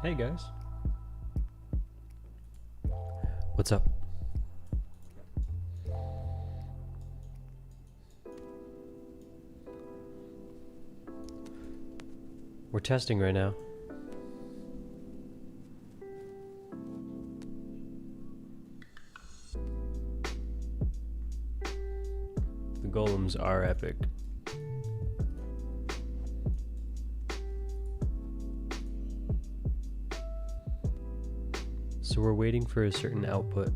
Hey guys. What's up? We're testing right now. The golems are epic. So we're waiting for a certain output.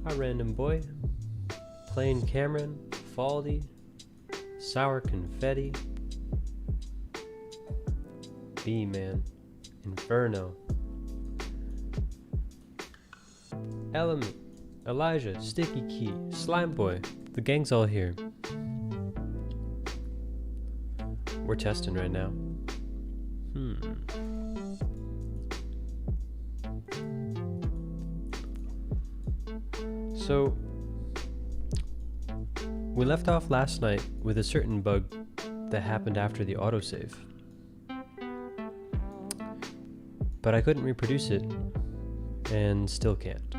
Hi, random boy. Plain Cameron, Faldy, Sour Confetti, B-Man, Inferno, Element, Elijah, Sticky Key, Slime Boy. The gang's all here. We're testing right now. So, we left off last night with a certain bug that happened after the autosave. But I couldn't reproduce it, and still can't.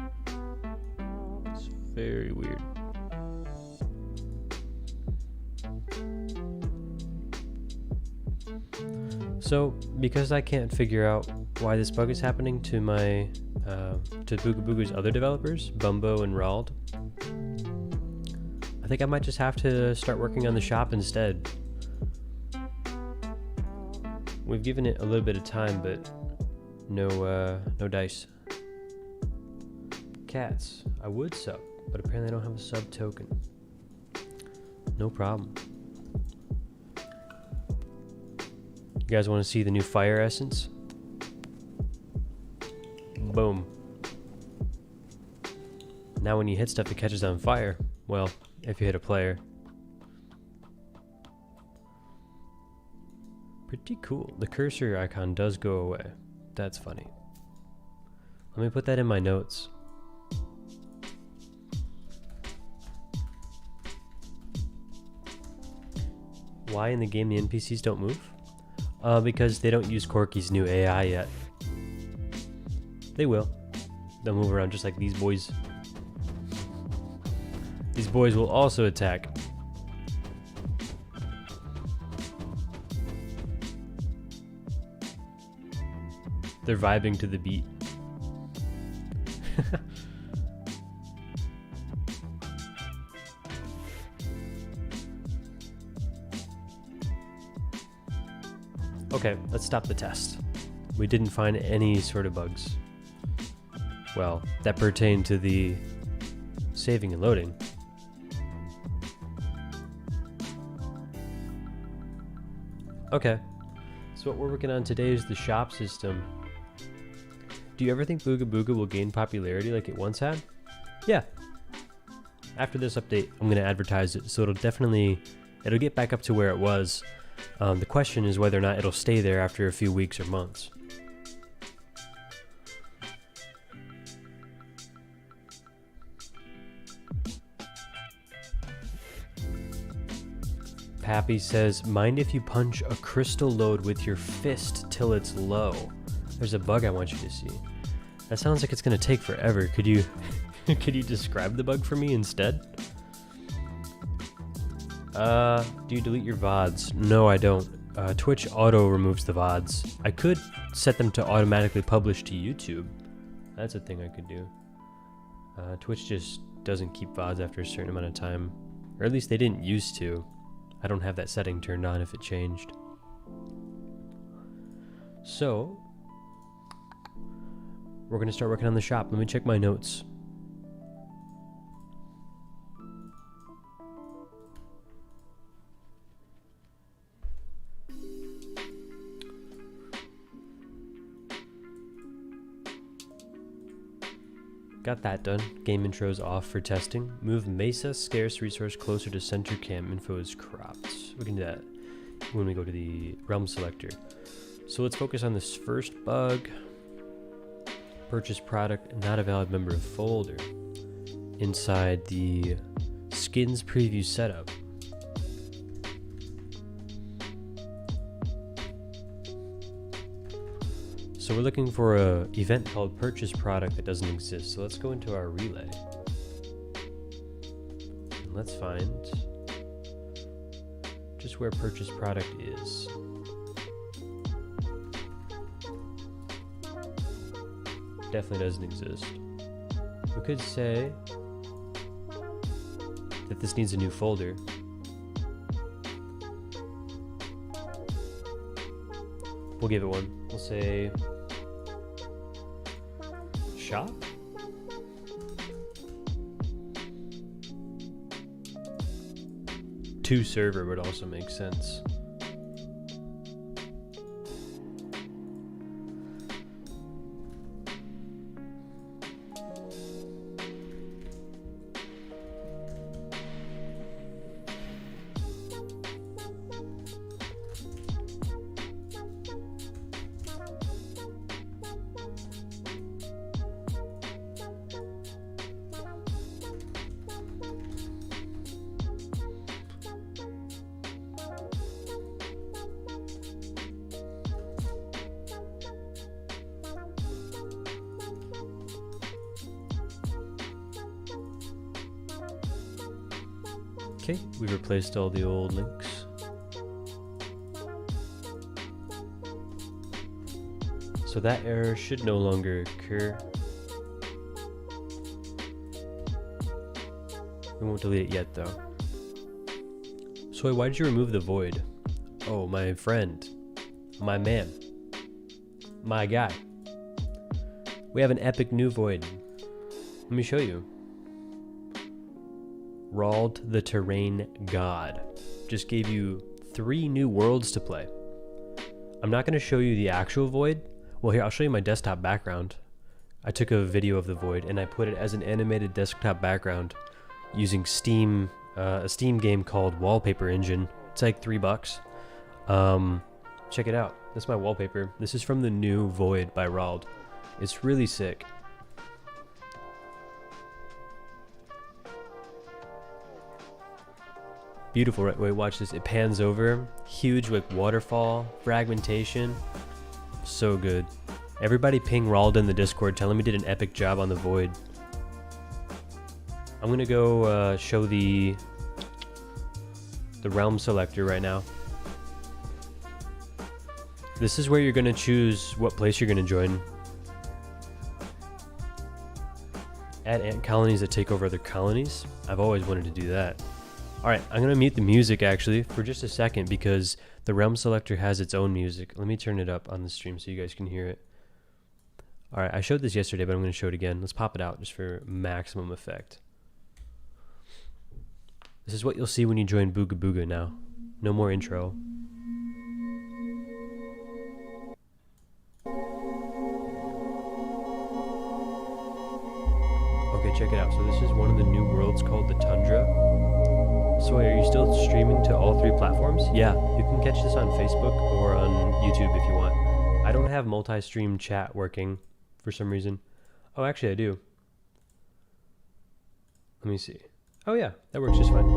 It's very weird. So, because I can't figure out why this bug is happening to my to Booga Boogaa's other developers, Bumbo and Rald, I think I might just have to start working on the shop instead. We've given it a little bit of time, but no dice. Cats, I would sub, but apparently I don't have a sub token. No problem. You guys want to see the new fire essence? Boom. Now when you hit stuff, it catches on fire. Well, if you hit a player. Pretty cool. The cursor icon does go away. That's funny. Let me put that in my notes. Why in the game the NPCs don't move? Because they don't use Corky's new AI yet. They will. They'll move around just like these boys. These boys will also attack. They're vibing to the beat. Okay, let's stop the test. We didn't find any sort of bugs. Well, that pertained to the saving and loading. Okay, so what we're working on today is the shop system. Do you ever think Booga Booga will gain popularity like it once had? Yeah. After this update, I'm going to advertise it, so it'll get back up to where it was. The question is whether or not it'll stay there after a few weeks or months. Pappy says, mind if you punch a crystal load with your fist till it's low? There's a bug I want you to see. That sounds like it's going to take forever. Could you could you describe the bug for me instead? Do you delete your VODs? No, I don't. Twitch auto removes the VODs. I could set them to automatically publish to YouTube. That's a thing I could do. Twitch just doesn't keep VODs after a certain amount of time. Or at least they didn't used to. I don't have that setting turned on if it changed. So, we're going to start working on the shop. Let me check my notes. Got that done. Game intros off for testing. Move Mesa scarce resource closer to center cam. Info is cropped. We can do that when we go to the realm selector. So let's focus on this first bug. Purchase product, not a valid member of folder. Inside the skins preview setup. So we're looking for a event called purchase product that doesn't exist. So let's go into our relay. And let's find just where purchase product is. Definitely doesn't exist. We could say that this needs a new folder. We'll give it one. We'll say shop. To server would also make sense. Okay, we replaced all the old links. So that error should no longer occur. We won't delete it yet though. Soy, why did you remove the void? Oh, my friend. My man. My guy. We have an epic new void. Let me show you. Rald the Terrain God just gave you 3 new worlds to play. I'm not going to show you the actual void. Well, here, I'll show you my desktop background. I took a video of the void and I put it as an animated desktop background using Steam, a Steam game called Wallpaper Engine. It's like $3. Check it out. That's my wallpaper. This is from the new void by Rald. It's really sick. Beautiful, right? Wait, watch this. It pans over. Huge, like, waterfall, fragmentation. So good. Everybody ping Rald in the Discord. Tell him he did an epic job on the void. I'm gonna go show the realm selector right now. This is where you're gonna choose what place you're gonna join. Add ant colonies that take over other colonies. I've always wanted to do that. Alright, I'm going to mute the music actually for just a second because the realm selector has its own music. Let me turn it up on the stream so you guys can hear it. Alright, I showed this yesterday, but I'm going to show it again. Let's pop it out just for maximum effect. This is what you'll see when you join Booga Booga now. No more intro. Okay, check it out. So this is one of the new worlds called the Tundra. So are you still streaming to all 3 platforms? Yeah, you can catch this on Facebook or on YouTube if you want. I don't have multi-stream chat working for some reason. Oh, actually I do. Let me see. Oh yeah, that works just fine.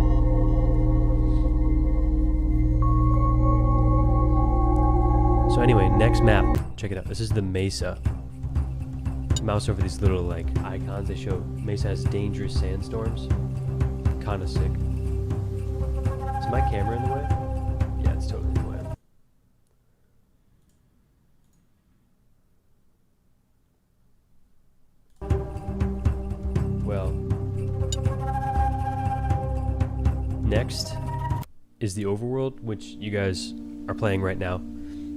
So anyway, next map. Check it out. This is the Mesa. Mouse over these little like icons. They show Mesa has dangerous sandstorms. Kinda sick. Is my camera in the way? Yeah, it's totally in the way. Well, next is the overworld, which you guys are playing right now.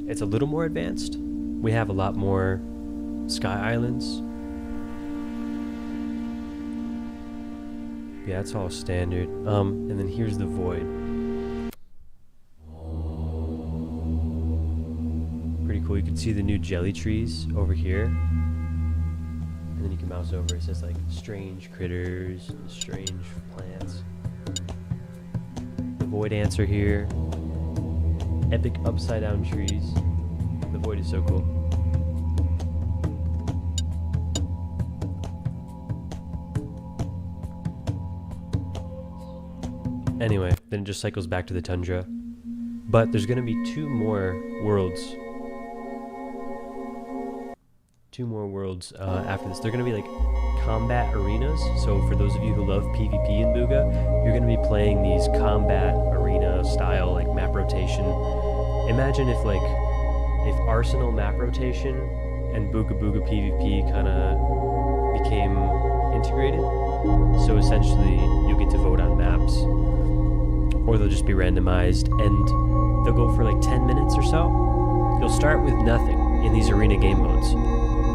It's a little more advanced. We have a lot more sky islands. Yeah, it's all standard. And then here's the void. Pretty cool. You can see the new jelly trees over here. And then you can mouse over. It says like strange critters, and strange plants. The void ants are here. Epic upside down trees. The void is so cool. Anyway, then it just cycles back to the tundra. But there's going to be 2 more worlds. 2 more worlds after this. They're going to be like combat arenas. So for those of you who love PvP in Booga, you're going to be playing these combat arena style like map rotation. Imagine if Arsenal map rotation and Booga Booga PvP kind of became integrated. So essentially you'll get to vote on maps, or they'll just be randomized, and they'll go for like 10 minutes or so. You'll start with nothing in these arena game modes.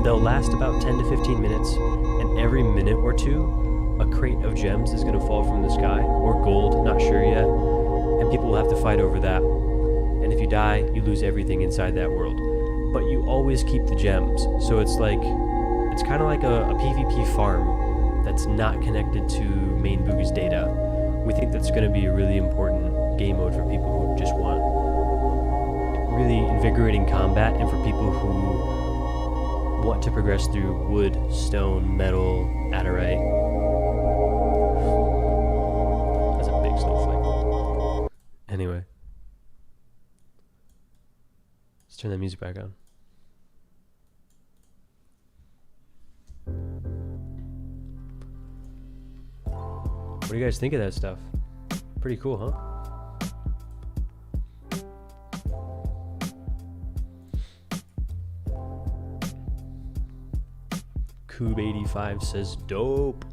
They'll last about 10 to 15 minutes, and every minute or two, a crate of gems is going to fall from the sky, or gold, not sure yet, and people will have to fight over that. And if you die, you lose everything inside that world. But you always keep the gems, so it's kind of like a PvP farm that's not connected to main Booga's data. We think that's going to be a really important game mode for people who just want really invigorating combat, and for people who want to progress through wood, stone, metal, adderite. That's a big snowflake. Anyway. Let's turn that music back on. What do you guys think of that stuff? Pretty cool, huh? Cube85 says dope.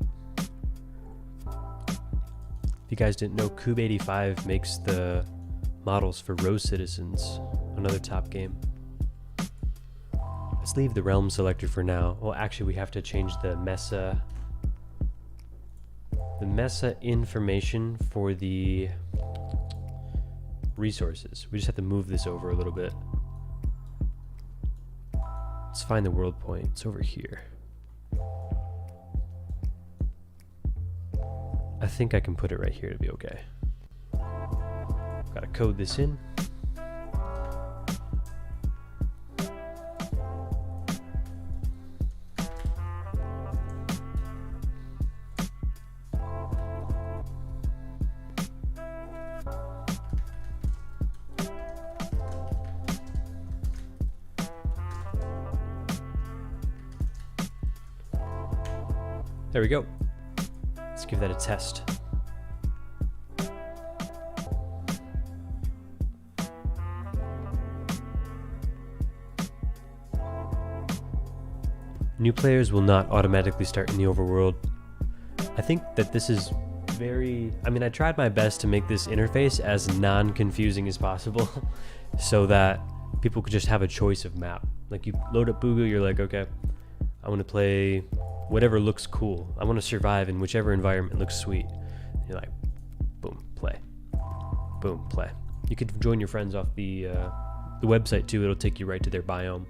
If you guys didn't know, Cube85 makes the models for Rose Citizens, another top game. Let's leave the realm selector for now. Well, actually we have to change the Mesa information for the resources. We just have to move this over a little bit. Let's find the world point. It's over here. I think I can put it right here to be okay. Gotta code this in. There we go. Let's give that a test. New players will not automatically start in the overworld. I think that this is I tried my best to make this interface as non-confusing as possible so that people could just have a choice of map. Like you load up Booga, you're like, okay, I want to play whatever looks cool. I want to survive in whichever environment looks sweet. And you're like, boom, play. Boom, play. You could join your friends off the website too. It'll take you right to their biome.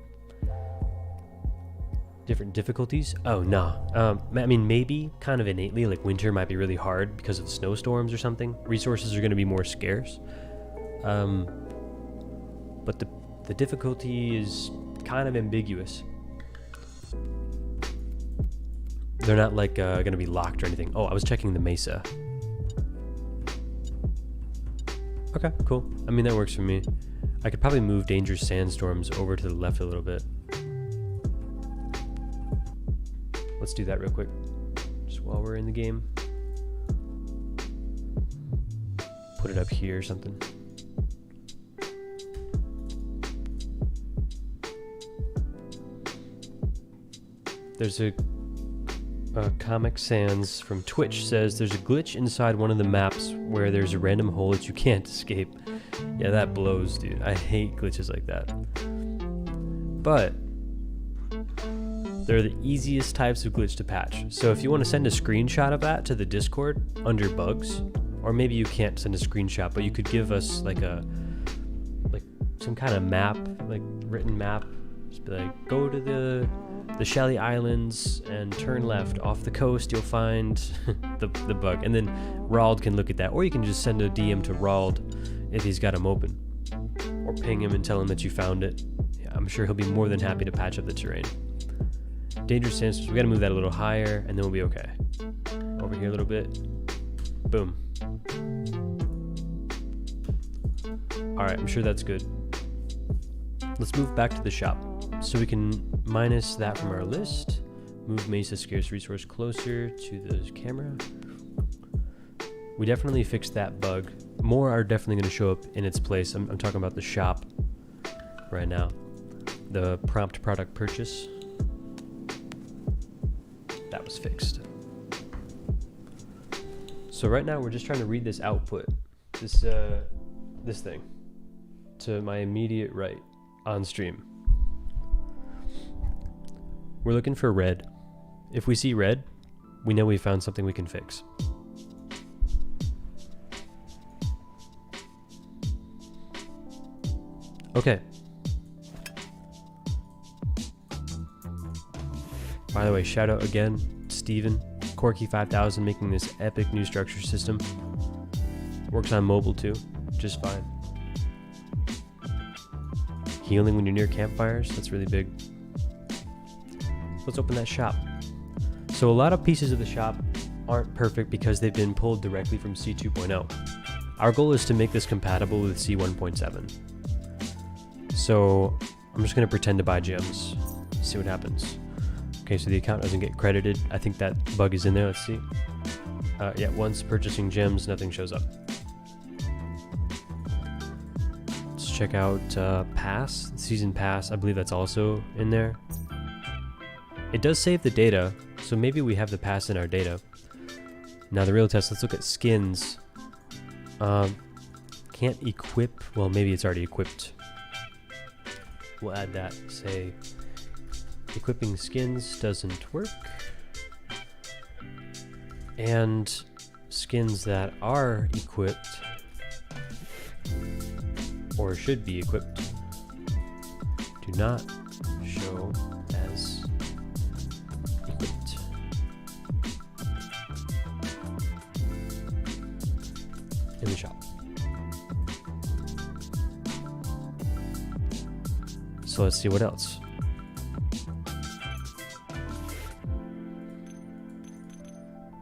Different difficulties? Oh, no. Maybe kind of innately, like winter might be really hard because of the snowstorms or something. Resources are going to be more scarce. But the difficulty is kind of ambiguous. They're not like going to be locked or anything. Oh, I was checking the mesa. Okay, cool. That works for me. I could probably move dangerous sandstorms over to the left a little bit. Let's do that real quick, just while we're in the game. Put it up here or something. There's a Comic Sans from Twitch says there's a glitch inside one of the maps where there's a random hole that you can't escape. Yeah, that blows, dude. I hate glitches like that. But they're the easiest types of glitch to patch. So if you want to send a screenshot of that to the Discord under bugs, or maybe you can't send a screenshot, but you could give us like some kind of map, like written map. Just be like, go to the Shelly Islands and turn left off the coast. You'll find the bug, and then Rald can look at that, or you can just send a DM to Rald if he's got him open, or ping him and tell him that you found it. Yeah, I'm sure he'll be more than happy to patch up the terrain. Dangerous sandstorms, we gotta move that a little higher, and then we'll be okay. Over here a little bit. Boom. Alright, I'm sure that's good. Let's move back to the shop so we can minus that from our list. Move Mesa scarce resource closer to the camera. We definitely fixed that bug. More are definitely going to show up in its place. I'm talking about the shop right now. The prompt product purchase. That was fixed. So right now we're just trying to read this output, this thing, to my immediate right on stream. We're looking for red. If we see red, we know we found something we can fix. Okay. By the way, shout out again, Steven, Corky 5000, making this epic new structure system. Works on mobile too, just fine. Healing when you're near campfires, that's really big. Let's open that shop. So a lot of pieces of the shop aren't perfect because they've been pulled directly from C 2.0. Our goal is to make this compatible with C 1.7. So I'm just gonna pretend to buy gems, see what happens. Okay, so the account doesn't get credited. I think that bug is in there, let's see. Yeah, once purchasing gems, nothing shows up. Let's check out pass, season pass. I believe that's also in there. It does save the data, so maybe we have the pass in our data. Now the real test, let's look at skins. Can't equip, well maybe it's already equipped. We'll add that, say equipping skins doesn't work. And skins that are equipped, or should be equipped, do not show as equipped. In the shop. So let's see what else.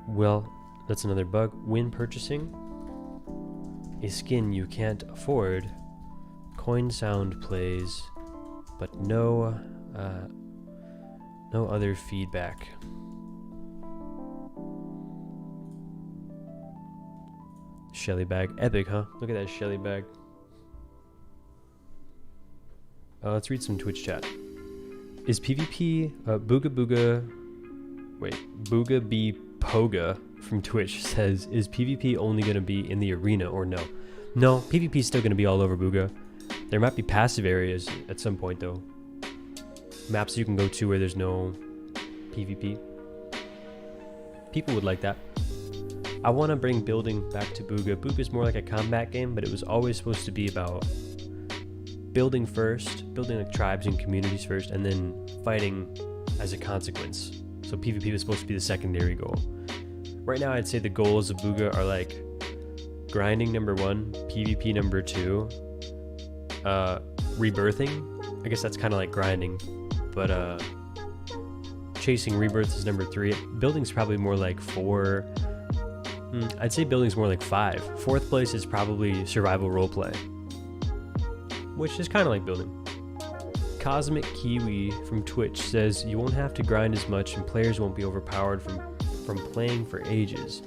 Well, that's another bug. When purchasing a skin you can't afford, coin sound plays, but no other feedback. Shelly bag, epic, huh? Look at that Shelly bag. Let's read some Twitch chat. Is PvP Booga B Poga from Twitch says, is PvP only going to be in the arena or no? No, PvP is still going to be all over Booga. There might be passive areas at some point though. Maps you can go to where there's no PvP. People would like that. I want to bring building back to Booga. Booga is more like a combat game, but it was always supposed to be about building first, building like tribes and communities first, and then fighting as a consequence. So PvP was supposed to be the secondary goal. Right now I'd say the goals of Booga are like grinding number 1, PvP number 2, rebirthing. I guess that's kind of like grinding, but chasing rebirth is number 3. Building's probably more like 4. I'd say building's more like 5. 4th place is probably survival roleplay, which is kind of like building. Cosmic Kiwi from Twitch says, you won't have to grind as much and players won't be overpowered from playing for ages.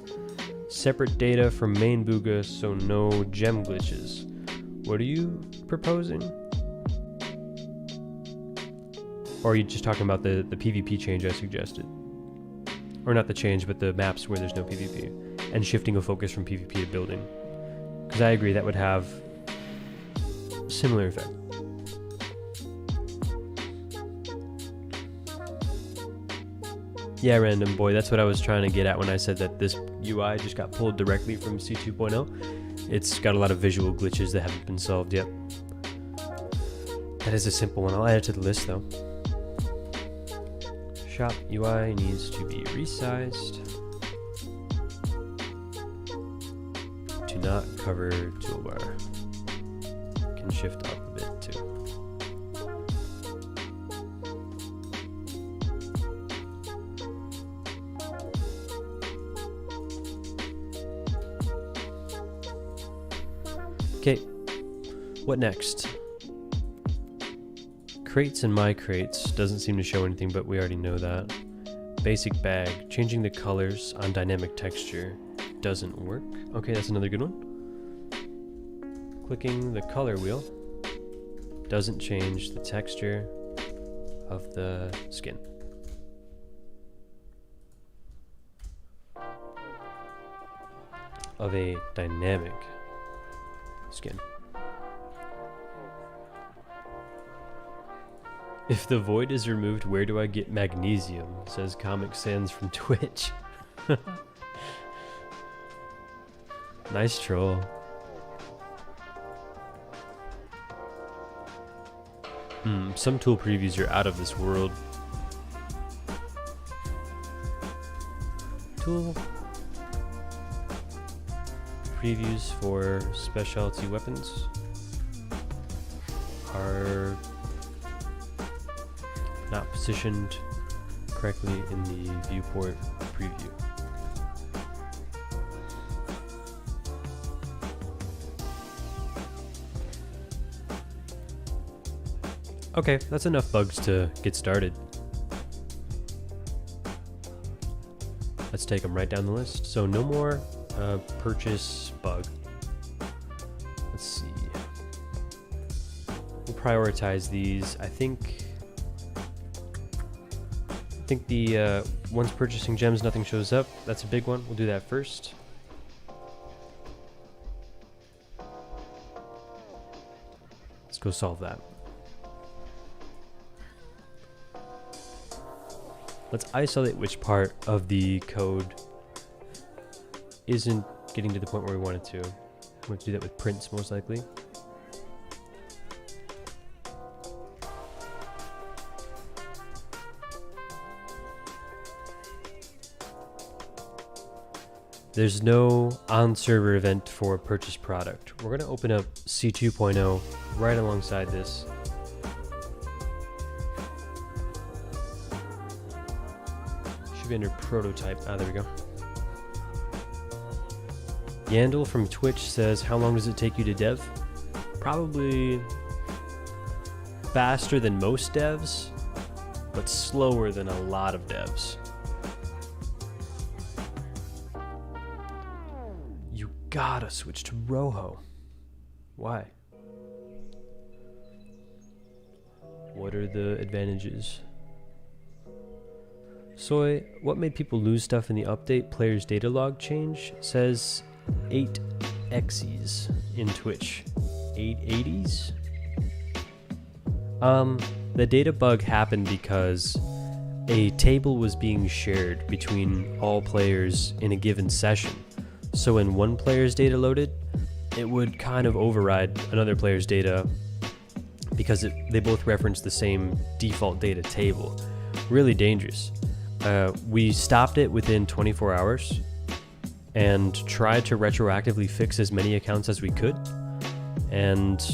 Separate data from main Booga, so no gem glitches. What are you proposing? Or are you just talking about the PvP change I suggested? Or not the change, but the maps where there's no PvP. And shifting a focus from PvP to building. Because I agree that would have a similar effect. Yeah, random boy, that's what I was trying to get at when I said that this UI just got pulled directly from C 2.0. It's got a lot of visual glitches that haven't been solved yet. That is a simple one. I'll add it to the list though. Shop UI needs to be resized to not cover toolbar. Can shift up a bit too. Okay, what next? Crates and my crates doesn't seem to show anything, but we already know that. Basic bag, changing the colors on dynamic texture doesn't work. Okay, that's another good one. Clicking the color wheel doesn't change the texture of the skin. Of a dynamic skin. If the void is removed, where do I get magnesium? Says Comic Sans from Twitch. Nice troll. Some tool previews are out of this world. Tool previews for specialty weapons are not positioned correctly in the viewport preview. Okay, that's enough bugs to get started. Let's take them right down the list. So no more purchase bug. Let's see. We'll prioritize these. I think the once purchasing gems, nothing shows up. That's a big one. We'll do that first. Let's go solve that. Let's isolate which part of the code isn't getting to the point where we want it to. We'll have to do that with prints most likely. There's no on-server event for purchase product. We're going to open up C2.0 right alongside this. Should be under prototype. Ah, there we go. Yandel from Twitch says, how long does it take you to dev? Probably faster than most devs, but slower than a lot of devs. You gotta switch to Rojo. Why? What are the advantages? Soy, what made people lose stuff in the update? Player's data log change says 8 X's in Twitch. 880s? The data bug happened because a table was being shared between all players in a given session. So when one player's data loaded, it would kind of override another player's data because they both reference the same default data table. Really dangerous. We stopped it within 24 hours and tried to retroactively fix as many accounts as we could. And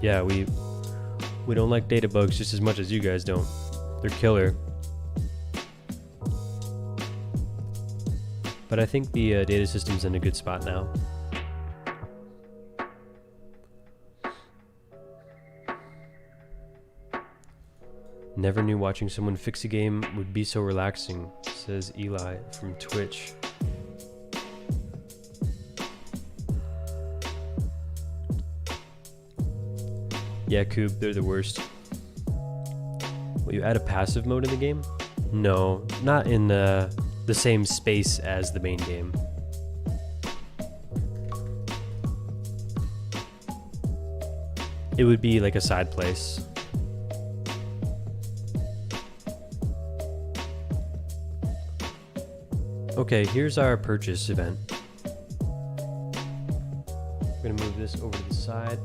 yeah, we don't like data bugs just as much as you guys don't. They're killer. But I think the data system's in a good spot now. Never knew watching someone fix a game would be so relaxing, says Eli from Twitch. Yeah, Coob, they're the worst. Will you add a passive mode in the game? No, not in the same space as the main game. It would be like a side place. Okay, here's our purchase event. We're gonna move this over to the side.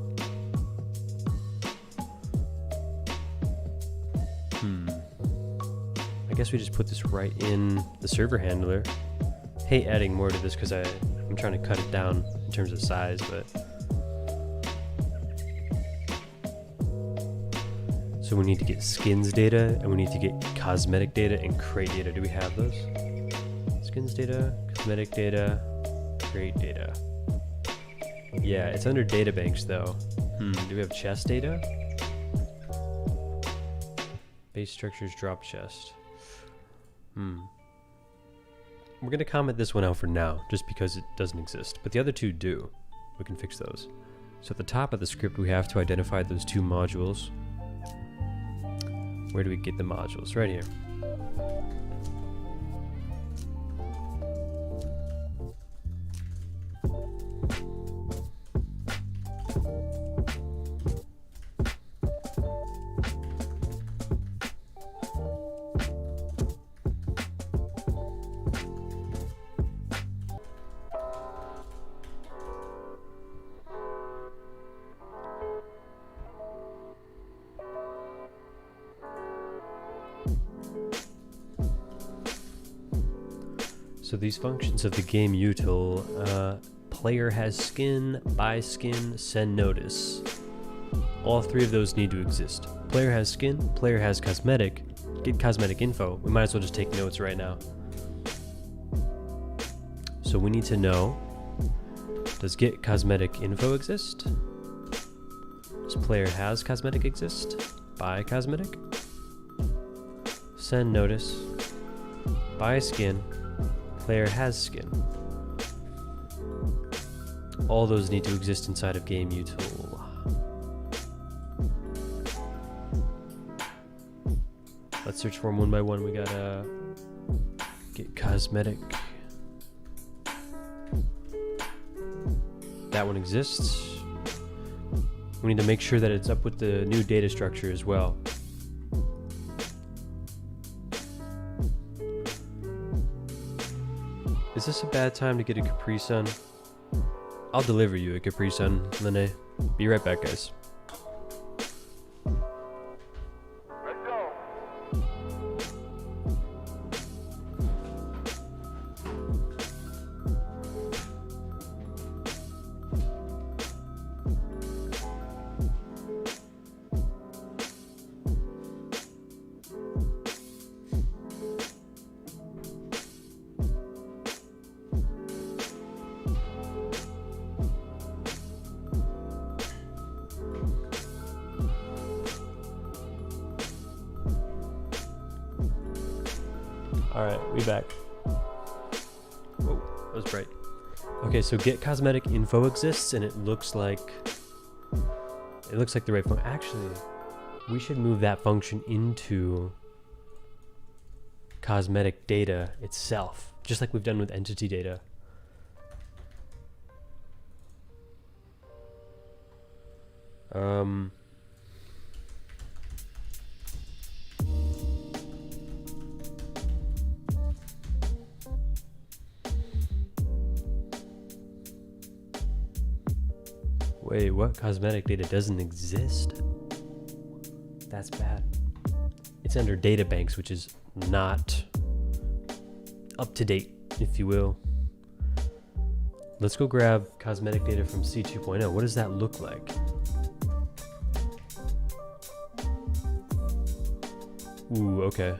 I guess we just put this right in the server handler. Hate adding more to this because I'm trying to cut it down in terms of size, but so we need to get skins data and we need to get cosmetic data and crate data. Do we have those? Skins data, cosmetic data, crate data. Yeah, it's under data banks though. Do we have chest data? Base structures drop chest. We're gonna comment this one out for now, just because it doesn't exist. But the other two do. We can fix those. So at the top of the script, we have to identify those two modules. Where do we get the modules? Right here. So these functions of the game util, player has skin, buy skin, send notice. All three of those need to exist. Player has skin, player has cosmetic, get cosmetic info. We might as well just take notes right now. So we need to know, does get cosmetic info exist? Does player has cosmetic exist? Buy cosmetic? Send notice, buy skin, player has skin. All those need to exist inside of game util. Let's search for them one by one. We gotta get cosmetic. That one exists. We need to make sure that it's up with the new data structure as well. Is this a bad time to get a Capri Sun? I'll deliver you a Capri Sun, Lene. Be right back, guys. Let's go. Alright, we back. Oh, that was bright. Okay, so get cosmetic info exists, and it looks like the right function. Actually, we should move that function into cosmetic data itself, just like we've done with entity data. Wait, what? Cosmetic data doesn't exist? That's bad. It's under data banks, which is not up to date, if you will. Let's go grab cosmetic data from C 2.0. What does that look like? Ooh, okay.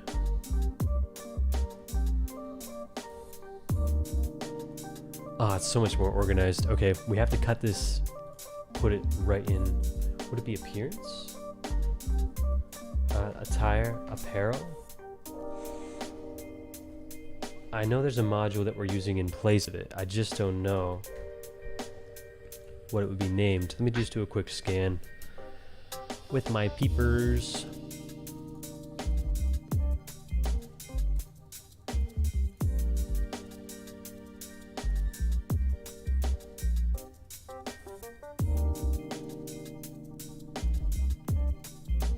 Ah, it's so much more organized. Okay, we have to cut this, put it right in. Would it be appearance? Attire, apparel? I know there's a module that we're using in place of it. I just don't know what it would be named. Let me just do a quick scan with my peepers.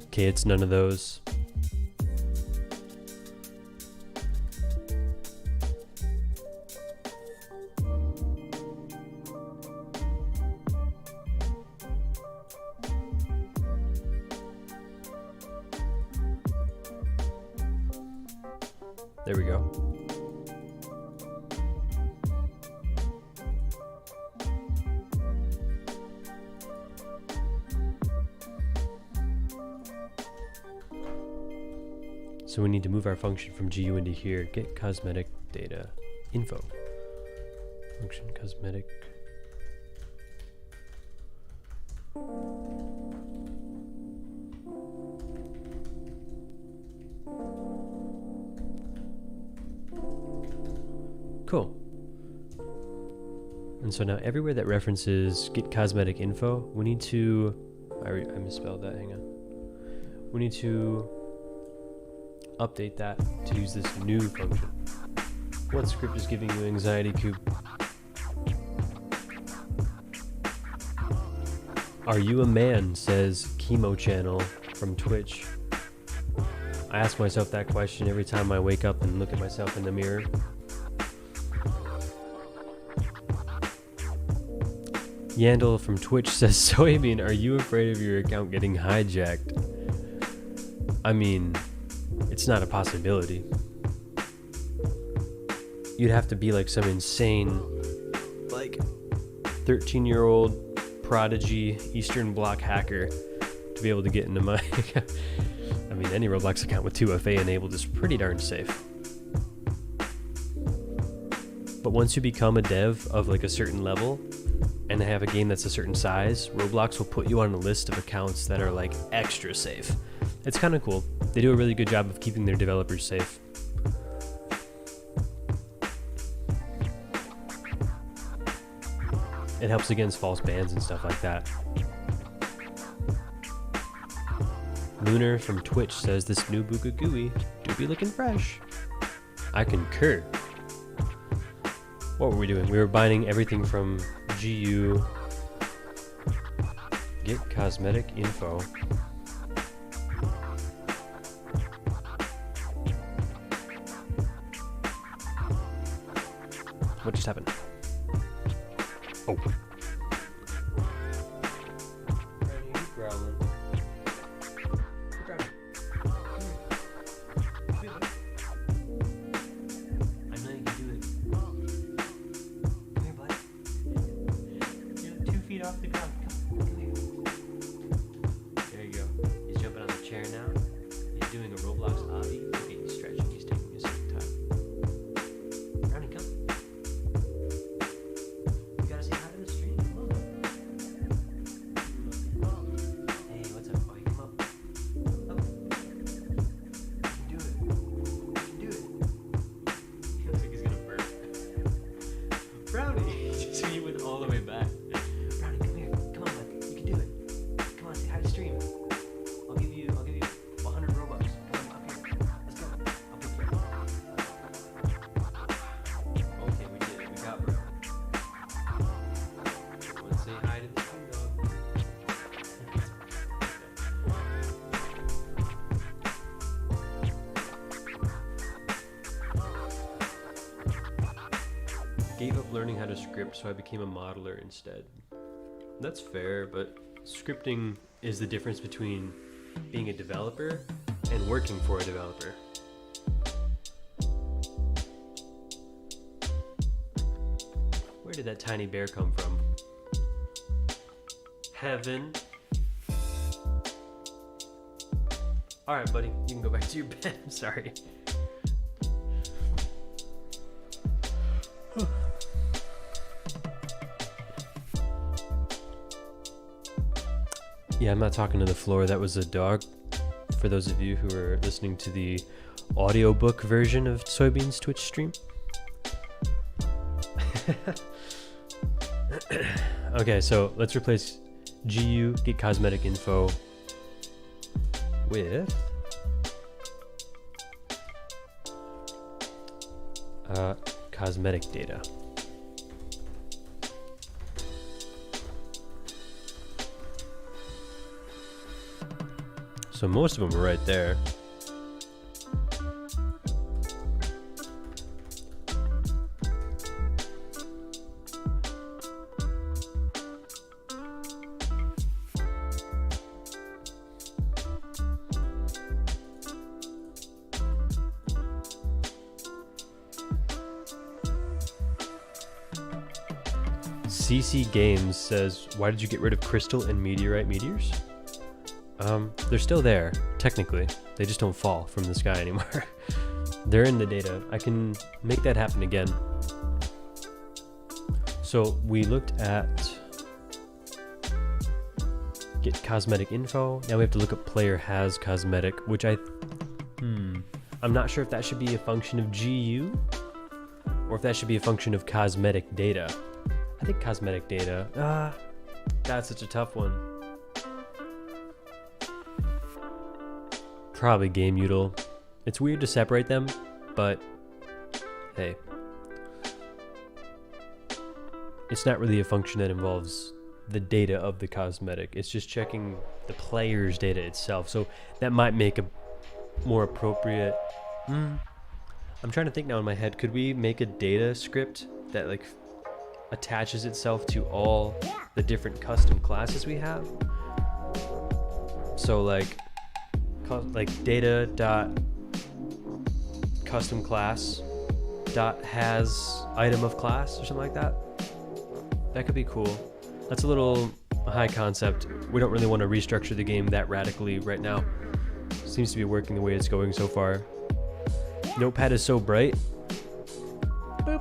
Okay, it's none of those. There we go. So we need to move our function from GU into here. Get cosmetic data info. Function cosmetic. Cool. And so now everywhere that references get cosmetic info, we need to, I misspelled that, hang on. We need to update that to use this new function. What script is giving you anxiety, Coop? Are you a man, says Chemo Channel from Twitch. I ask myself that question every time I wake up and look at myself in the mirror. Yandel from Twitch says, Soybean, are you afraid of your account getting hijacked? I mean, it's not a possibility. You'd have to be like some insane, like, 13-year-old prodigy Eastern Bloc hacker to be able to get into my I mean, any Roblox account with 2FA enabled is pretty darn safe. But once you become a dev of like a certain level and have a game that's a certain size, Roblox will put you on a list of accounts that are like extra safe. It's kind of cool. They do a really good job of keeping their developers safe. It helps against false bans and stuff like that. Lunar from Twitch says this new Booga Gooey do be looking fresh. I concur. What were we doing? We were binding everything from GU get cosmetic info. What just happened? Oh. Off the ground. Come here. There you go. He's jumping on the chair now. He's doing a Roblox obby. Okay, he's stretching. He's taking his sweet time. Brownie, come. You gotta say hi to the stream. Come on. Hey, what's up, boy? Come up. Up. You can do it. You can do it. He looks like he's gonna burp. Brownie! So he went all the way back. Gave up learning how to script, so I became a modeler instead. That's fair, but scripting is the difference between being a developer and working for a developer. Where did that tiny bear come from? Heaven. Alright, buddy, you can go back to your bed. I'm sorry. Yeah, I'm not talking to the floor. That was a dog. For those of you who are listening to the audiobook version of Soybean's Twitch stream. Okay, so let's replace GU get cosmetic info with cosmetic data. So most of them are right there. CC Games says, why did you get rid of crystal and meteorite meteors? They're still there, technically. They just don't fall from the sky anymore. They're in the data. I can make that happen again. So we looked at get cosmetic info. Now we have to look up player has cosmetic, which I'm not sure if that should be a function of GU or if that should be a function of cosmetic data. I think cosmetic data. That's such a tough one. Probably game util. It's weird to separate them, but hey. It's not really a function that involves the data of the cosmetic. It's just checking the player's data itself. So that might make a more appropriate... I'm trying to think now in my head. Could we make a data script that like attaches itself to all the different custom classes we have? So like data dot custom class dot has item of class or something like that. That could be cool. That's a little high concept. We don't really want to restructure the game that radically right now. Seems to be working the way it's going so far. Notepad is so bright. Boop.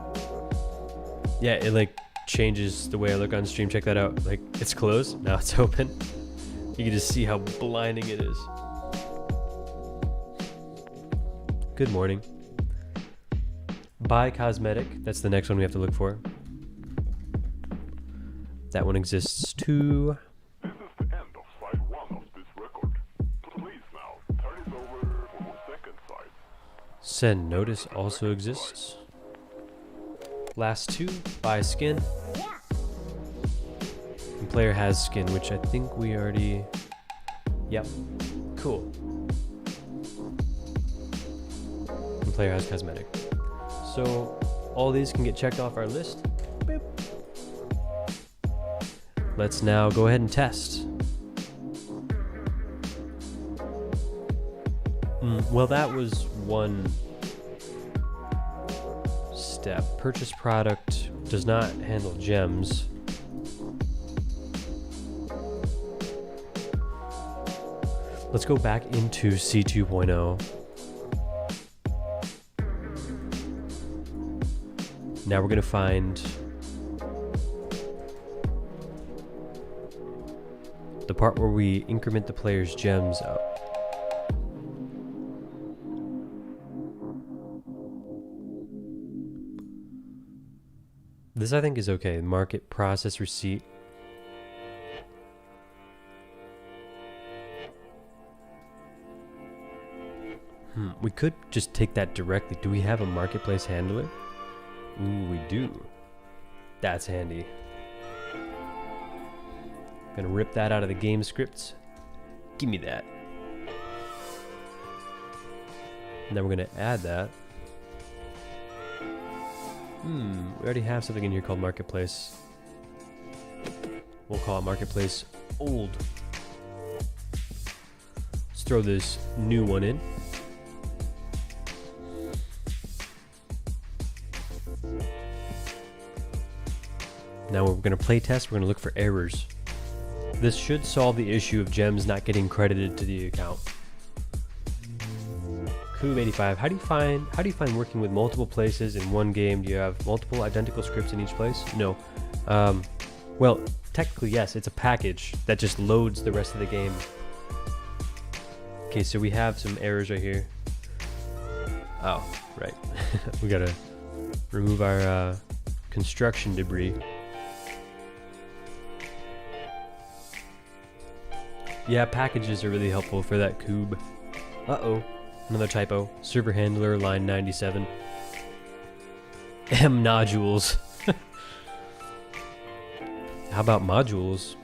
Yeah, it like changes the way I look on stream. Check that out. Like it's closed, now it's open. You can just see how blinding it is. Good morning. Buy cosmetic. That's the next one we have to look for. That one exists too. This is the end of side 1 of this record. Please now, turn it over for the second side. Send notice also exists. Last 2, buy skin. And player has skin, which I think we already... Yep. Cool. And player has cosmetic. So all these can get checked off our list. Boop. Let's now go ahead and test. Well, that was one step. Purchase product does not handle gems. Let's go back into C2.0. Now we're going to find the part where we increment the player's gems up. This I think is okay. Market, process, receipt. We could just take that directly. Do we have a marketplace handler? Ooh, we do. That's handy. Gonna rip that out of the game scripts. Give me that. And then we're gonna add that. We already have something in here called marketplace. We'll call it marketplace old. Let's throw this new one in. Now we're gonna play test. We're gonna look for errors. This should solve the issue of gems not getting credited to the account. Coob85, how do you find working with multiple places in one game? Do you have multiple identical scripts in each place? No. Well, technically yes, it's a package that just loads the rest of the game. Okay, so we have some errors right here. Oh, right. We gotta remove our construction debris. Yeah, packages are really helpful for that cube. Uh-oh, another typo. Server handler, line 97. M nodules. How about modules?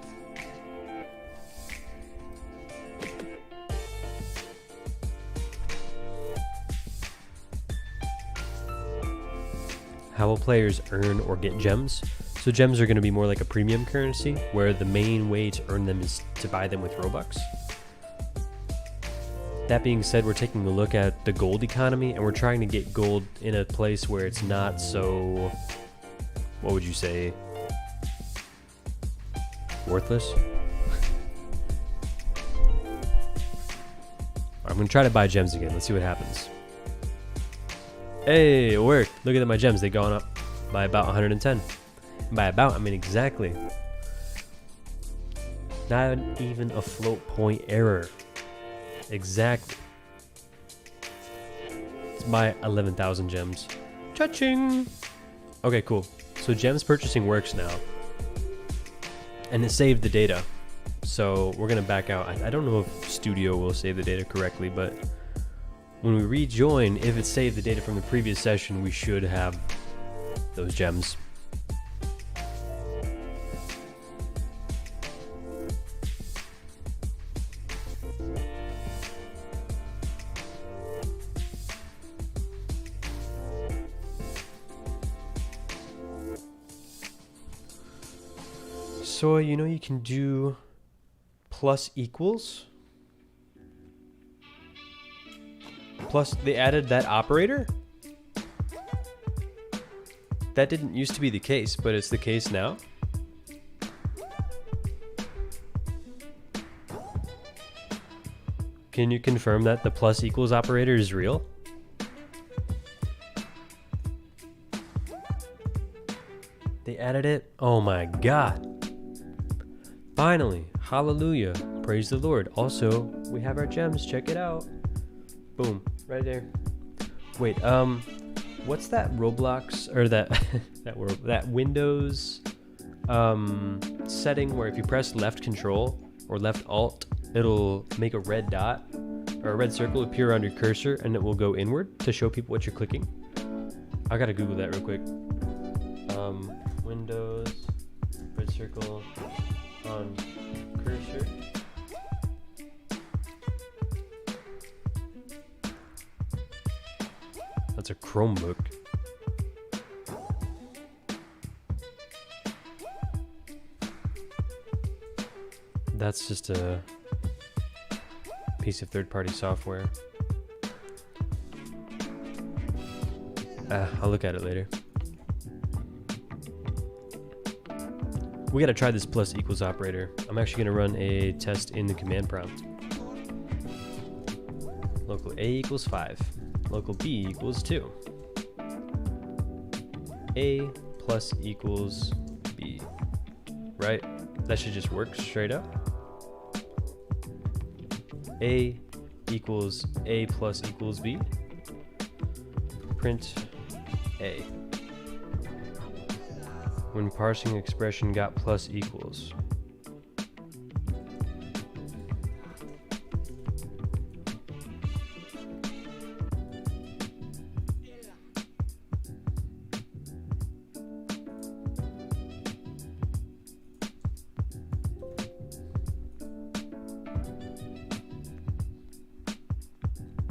How will players earn or get gems? So gems are going to be more like a premium currency, where the main way to earn them is to buy them with Robux. That being said, we're taking a look at the gold economy, and we're trying to get gold in a place where it's not so, what would you say, worthless? I'm going to try to buy gems again. Let's see what happens. Hey, it worked. Look at my gems. They've gone up by about 110. By about, I mean exactly. Not even a float point error. Exactly. It's my 11,000 gems. Cha-ching! Okay, cool. So gems purchasing works now. And it saved the data. So we're going to back out. I don't know if Studio will save the data correctly, but when we rejoin, if it saved the data from the previous session, we should have those gems. So, you know, you can do plus equals. Plus, they added that operator? That didn't used to be the case, but it's the case now. Can you confirm that the plus equals operator is real? They added it? Oh my god. Finally, hallelujah, praise the Lord. Also, we have our gems, check it out. Boom, right there. Wait, what's that ROBLOX, or that that Windows setting where if you press left control or left alt, it'll make a red dot or a red circle appear on your cursor and it will go inward to show people what you're clicking? I gotta Google that real quick. Windows, red circle on cursor. That's a Chromebook. That's just a piece of third-party software. I'll look at it later. We gotta try this plus equals operator. I'm actually gonna run a test in the command prompt. Local A equals 5. Local B equals 2. A plus equals B. Right? That should just work straight up. A equals A plus equals B. Print A. When parsing expression got plus equals.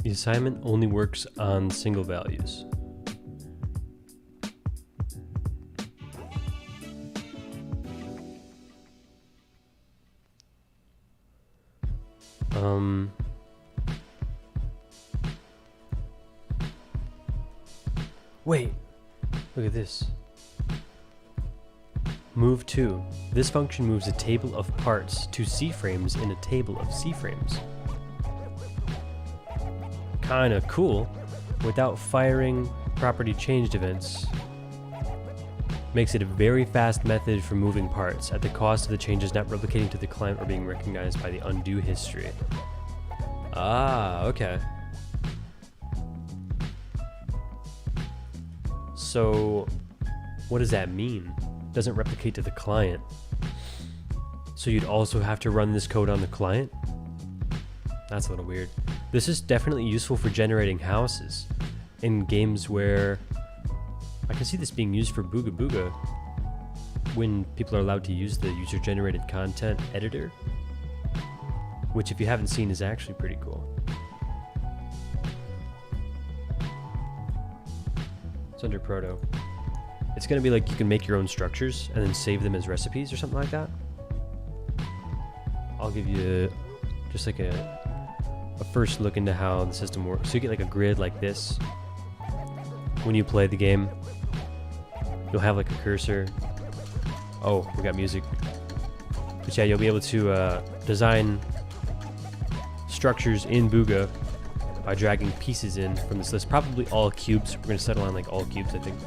The assignment only works on single values. Wait, look at this. Move to. This function moves a table of parts to C-frames in a table of C-frames. Kinda cool, without firing property changed events. Makes it a very fast method for moving parts at the cost of the changes not replicating to the client or being recognized by the undo history. Ah, okay. So, what does that mean? Doesn't replicate to the client. So you'd also have to run this code on the client? That's a little weird. This is definitely useful for generating houses in games where I can see this being used for Booga Booga when people are allowed to use the user-generated content editor, which if you haven't seen is actually pretty cool. It's under Proto. It's going to be like you can make your own structures and then save them as recipes or something like that. I'll give you just like a first look into how the system works. So you get like a grid like this. When you play the game, you'll have like a cursor. Oh, we got music. But yeah, you'll be able to design structures in Booga by dragging pieces in from this list. Probably all cubes. We're going to settle on like all cubes, I think.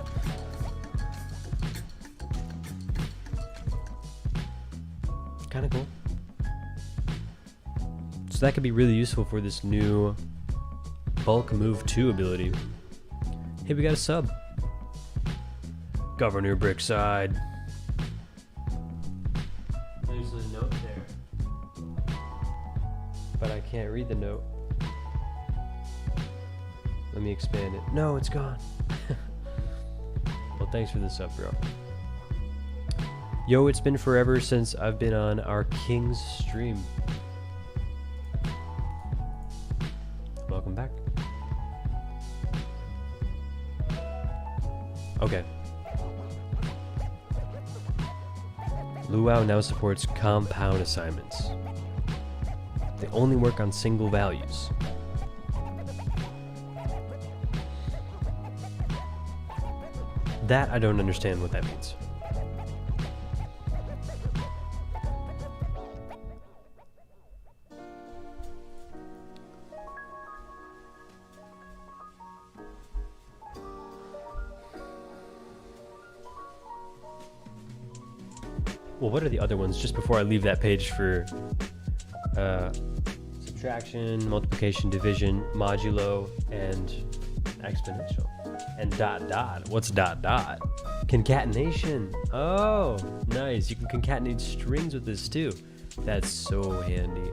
Kind of cool. So that could be really useful for this new bulk move to ability. Hey, we got a sub. Governor Brickside. There's a note there. But I can't read the note. Let me expand it. No, it's gone. Well, thanks for the sub, bro. Yo, it's been forever since I've been on our King's stream. Welcome back. Okay. Luau now supports compound assignments. They only work on single values. That I don't understand what that means. Well, what are the other ones? Just before I leave that page for subtraction, multiplication, division, modulo, and exponential. And dot dot. What's dot dot? Concatenation. Oh, nice. You can concatenate strings with this too. That's so handy.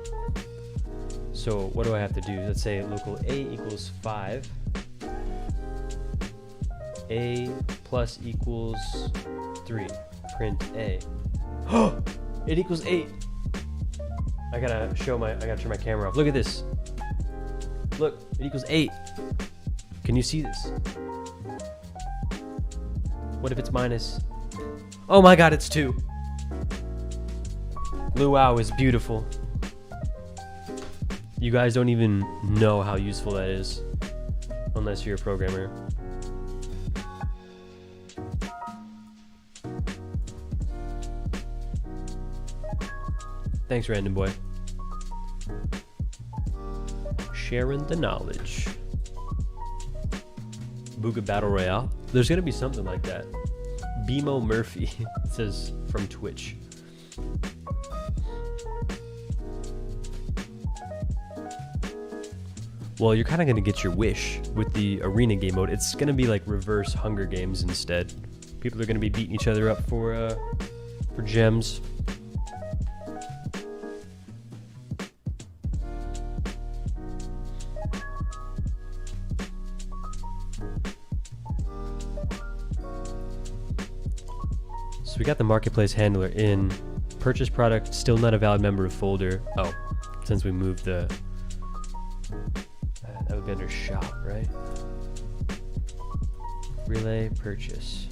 So what do I have to do? Let's say local A equals 5. A plus equals 3. Print A. It equals 8. I gotta turn my camera off. Look at this. Look, it equals 8. Can you see this? What if it's minus? Oh my god, it's 2. Luau is beautiful. You guys don't even know how useful that is. Unless you're a programmer. Thanks, random boy. Sharing the knowledge. Booga Battle Royale. There's gonna be something like that. Bimo Murphy says from Twitch. Well, you're kind of gonna get your wish with the arena game mode. It's gonna be like reverse Hunger Games instead. People are gonna be beating each other up for gems. We got the marketplace handler in. Purchase product, still not a valid member of folder. Oh, since we moved the... that would be under shop, right? Relay purchase.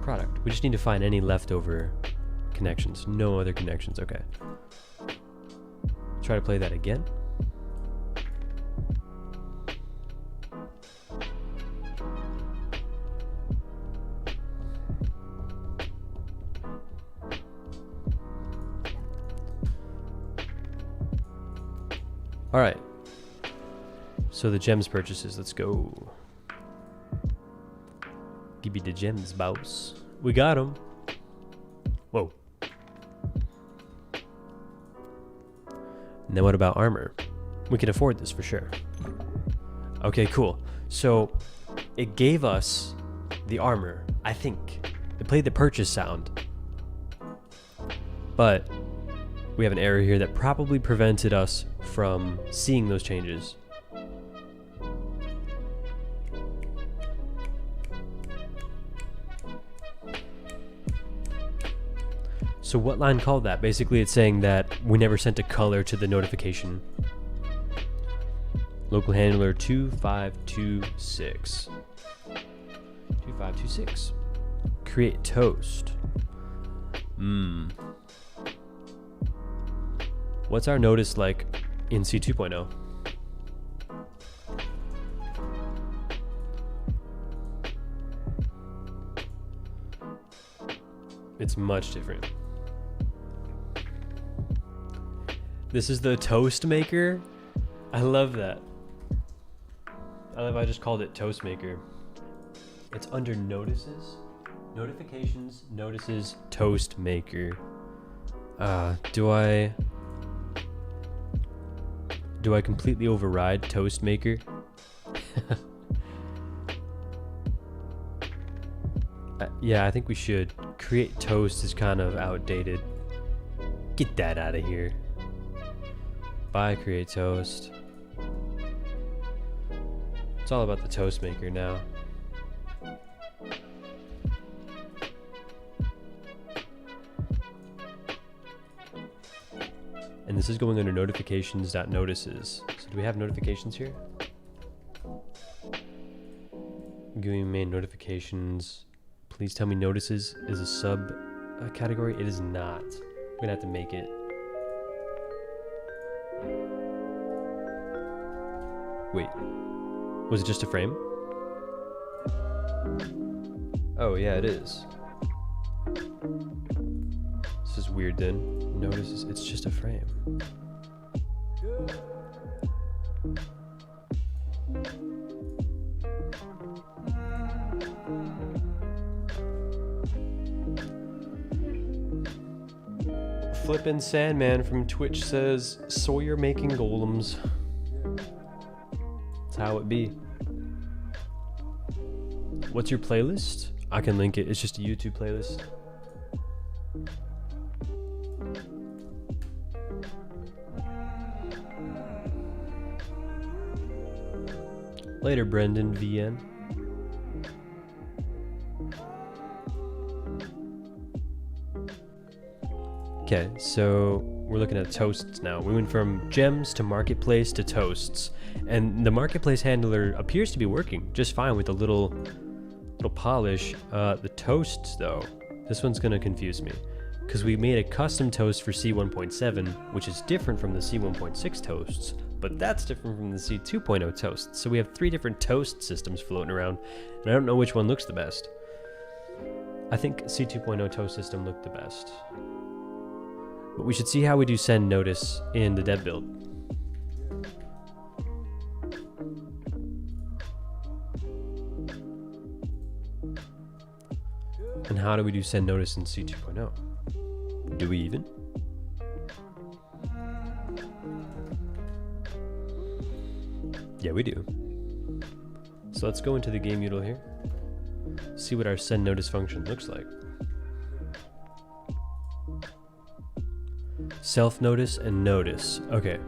Product. We just need to find any leftover connections. No other connections, okay. Try to play that again. All right, so the gems purchases, let's go. Give me the gems, boss. We got them. Whoa. And then what about armor? We can afford this for sure. Okay, cool. So it gave us the armor, I think. It played the purchase sound. But we have an error here that probably prevented us from seeing those changes. So what line called that? Basically it's saying that we never sent a color to the notification. Local handler 2526. 2526. Create toast. What's our notice like in C 2.0? It's much different. This is the toast maker. I love that. I love I just called it toast maker. It's under notices, notifications, notices, toast maker. Do I completely override toast maker? Yeah, I think we should. Create toast is kind of outdated. Get that out of here. Buy create toast. It's all about the toast maker now. And this is going under notifications.notices. So do we have notifications here? GUI main notifications. Please tell me notices is a sub category. It is not. I'm gonna have to make it. Wait, was it just a frame? Oh yeah, it is. This is weird then. Notices, it's just a frame. Flippin' Sandman from Twitch says, Sawyer making golems. That's how it be. What's your playlist? I can link it. It's just a YouTube playlist. Later, Brendan VN. Okay, so we're looking at toasts now. We went from gems to marketplace to toasts, and the marketplace handler appears to be working just fine with a little polish. The toasts though, this one's gonna confuse me because we made a custom toast for C1.7, which is different from the C1.6 toasts, but that's different from the C2.0 toasts. So we have 3 different toast systems floating around, and I don't know which one looks the best. I think C2.0 toast system looked the best. But we should see how we do send notice in the dev build. And how do we do send notice in C2.0? Do we even? Yeah, we do. So let's go into the game util here. See what our send notice function looks like. Self notice and notice. Okay.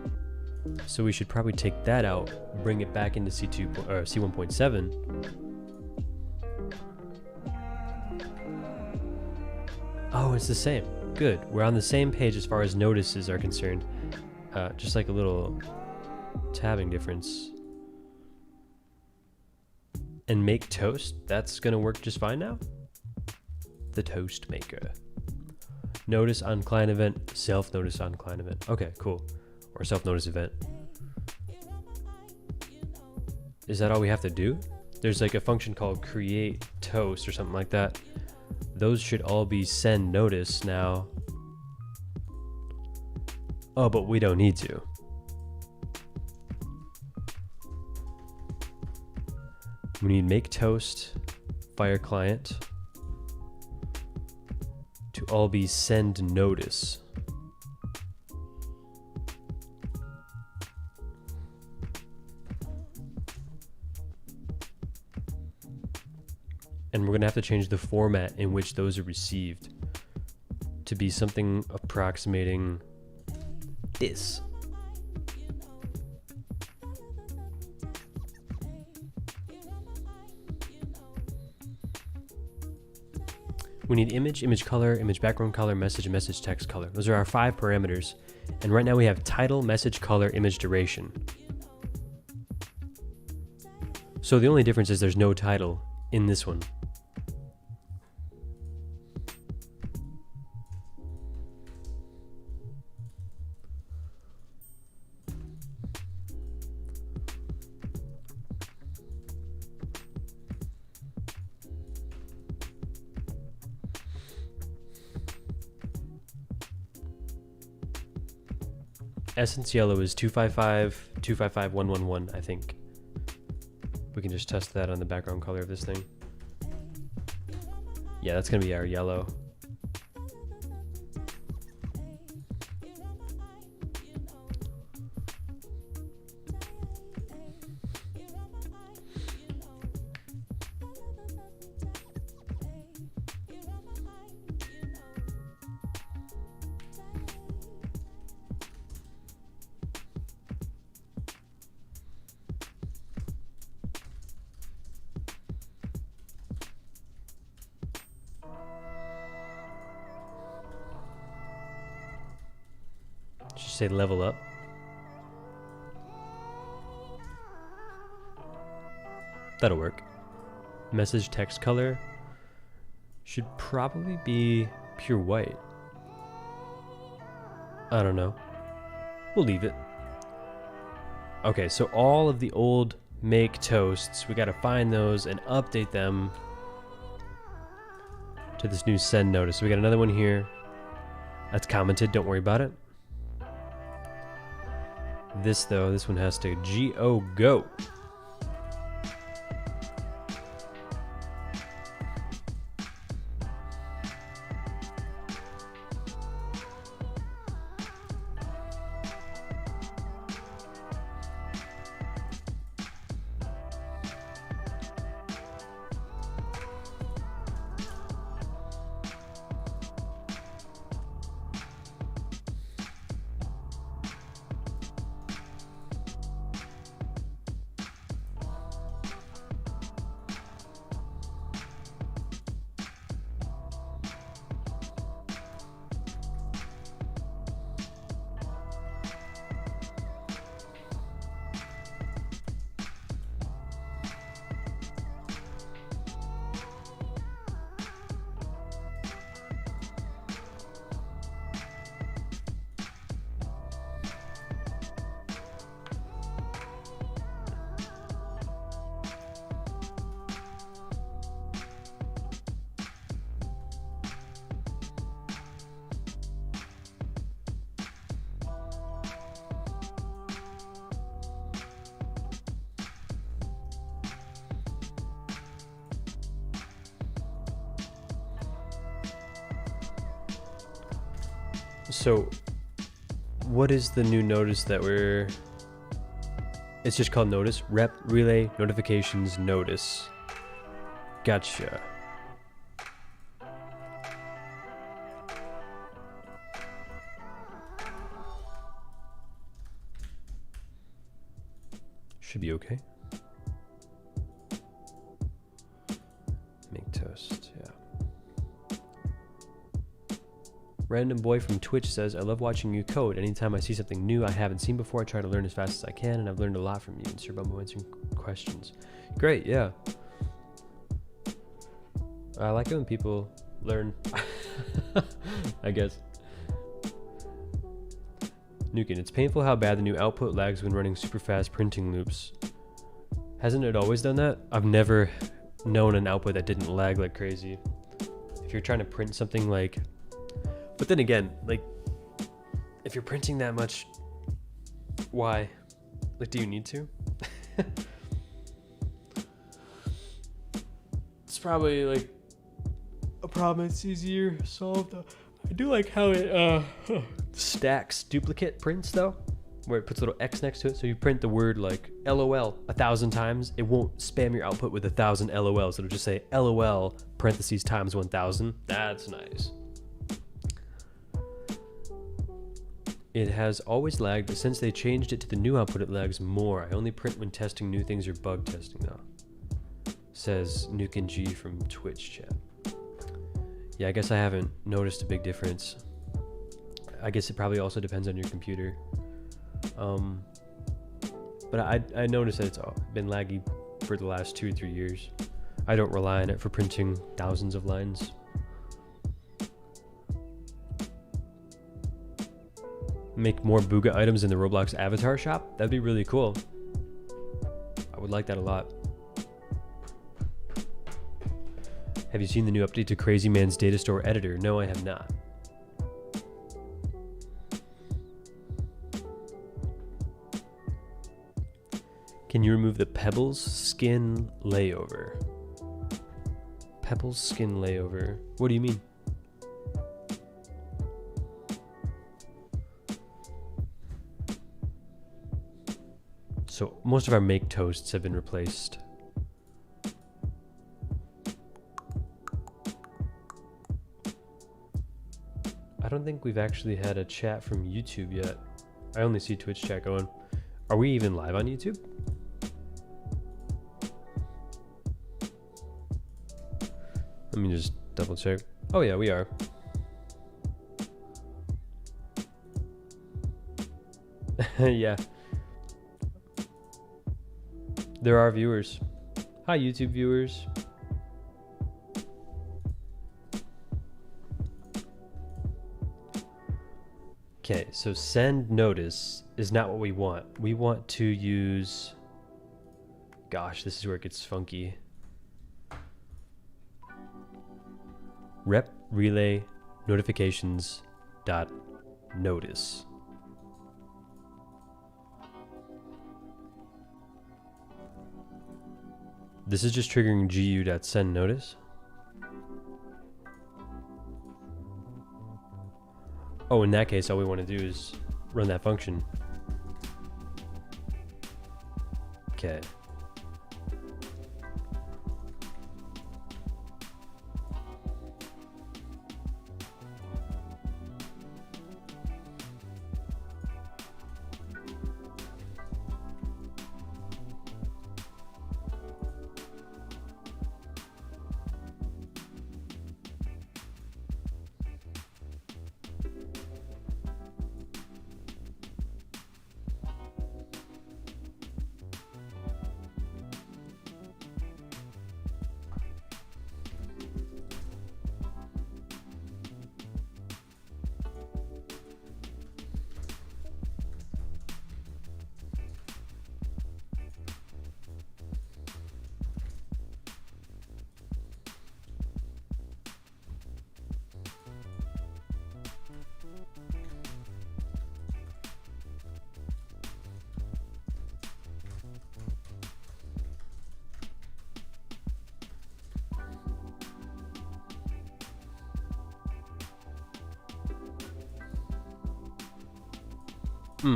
So we should probably take that out, bring it back into C2 or C1.7. Oh, it's the same. Good. We're on the same page as far as notices are concerned. Just like a little tabbing difference. And make toast. That's gonna work just fine now. The toast maker. Notice on client event, self notice on client event. Okay, cool. Or self notice event. Is that all we have to do? There's like a function called create toast or something like that. Those should all be send notice now. Oh, but we don't need to. We need make toast, fire client, to all be send notice. And we're gonna have to change the format in which those are received to be something approximating this. We need image, image color, image background color, message, and message text color. Those are our 5 parameters. And right now we have title, message, color, image duration. So the only difference is there's no title in this one. Essence yellow is 255-255-111, I think. We can just test that on the background color of this thing. Yeah, that's gonna be our yellow. Should say level up. That'll work. Message text color should probably be pure white. I don't know. We'll leave it. Okay, so all of the old make toasts, we gotta find those and update them to this new send notice. So we got another one here that's commented, don't worry about it. This though, this one has to go. So, what is the new notice that we're... It's just called notice. Rep, relay, notifications, notice. Gotcha. Should be okay. Make toast, yeah. Random boy from Twitch says, I love watching you code. Anytime I see something new I haven't seen before, I try to learn as fast as I can, and I've learned a lot from you and Sir Bumbo answering questions. Great, yeah. I like it when people learn, I guess. Nukin, it's painful how bad the new output lags when running super fast printing loops. Hasn't it always done that? I've never known an output that didn't lag like crazy. If you're trying to print something like... But then again, like, if you're printing that much, why? Like, do you need to? It's probably like a problem that's easier solved. I do like how it stacks duplicate prints though, where it puts a little X next to it. So you print the word like LOL 1,000 times, it won't spam your output with 1,000 LOLs. It'll just say LOL parentheses times 1,000. That's nice. It has always lagged, but since they changed it to the new output, it lags more. I only print when testing new things or bug testing though. Says Nukin G from Twitch chat. Yeah, I guess I haven't noticed a big difference. I guess it probably also depends on your computer. But I noticed that it's been laggy for the last 2 or 3 years. I don't rely on it for printing thousands of lines. Make more Booga items in the Roblox avatar shop? That'd be really cool. I would like that a lot. Have you seen the new update to Crazy Man's Data Store Editor? No, I have not. Can you remove the Pebbles skin layover? Pebbles skin layover. What do you mean? So most of our make toasts have been replaced. I don't think we've actually had a chat from YouTube yet. I only see Twitch chat going. Are we even live on YouTube? Let me just double check. Oh yeah, we are. Yeah. There are viewers. Hi, YouTube viewers. Okay, so send notice is not what we want. We want to use... Gosh, this is where it gets funky. Rep relay notifications dot notice. This is just triggering gu.send notice. Oh, in that case, all we want to do is run that function. Okay.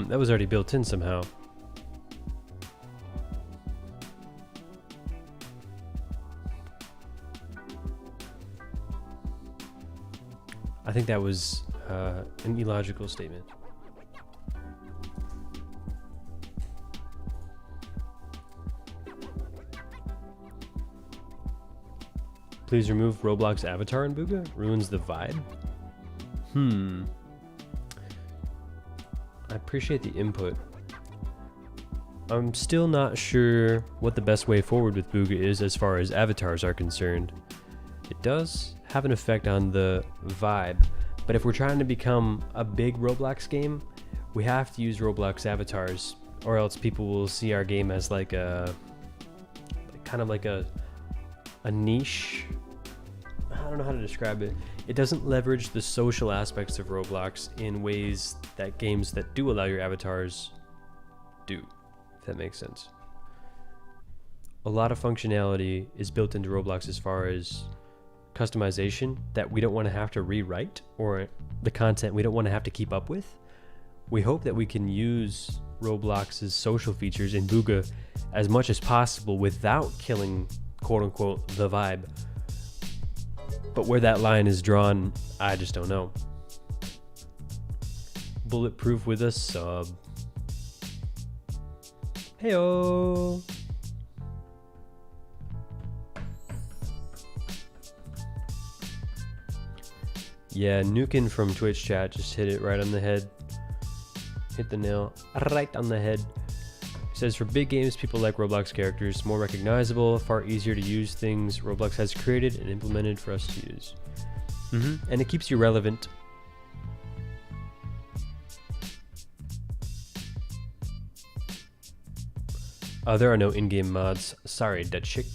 That was already built in somehow. I think that was an illogical statement. Please remove Roblox avatar in Booga. Ruins the vibe. I appreciate the input. I'm still not sure what the best way forward with Booga is as far as avatars are concerned. It does have an effect on the vibe, but if we're trying to become a big Roblox game, we have to use Roblox avatars, or else people will see our game as like a kind of like a niche. I don't know how to describe it. It doesn't leverage the social aspects of Roblox in ways that games that do allow your avatars do, if that makes sense. A lot of functionality is built into Roblox as far as customization that we don't want to have to rewrite, or the content we don't want to have to keep up with. We hope that we can use Roblox's social features in Booga as much as possible without killing, quote unquote, the vibe. But where that line is drawn, I just don't know. Bulletproof with a sub. Heyo. Yeah, Nukin from Twitch chat just hit it right on the head. Hit the nail right on the head. He says, for big games, people like Roblox characters, more recognizable, far easier to use things Roblox has created and implemented for us to use. And it keeps you relevant. There are no in-game mods. Sorry, that chick.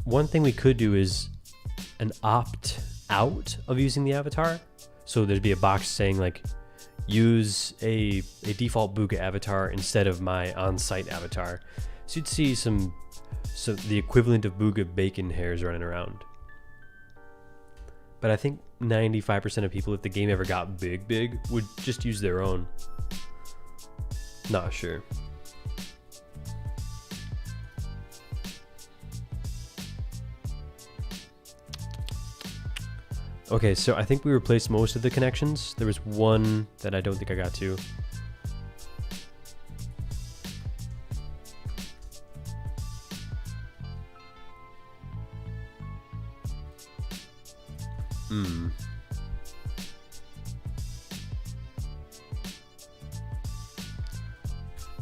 One thing we could do is an opt out of using the avatar. So there'd be a box saying like, use a default Booga avatar instead of my on-site avatar. So you'd see the equivalent of Booga bacon hairs running around. But I think 95% of people, if the game ever got big, would just use their own. Not sure. Okay, so I think we replaced most of the connections. There was one that I don't think I got to.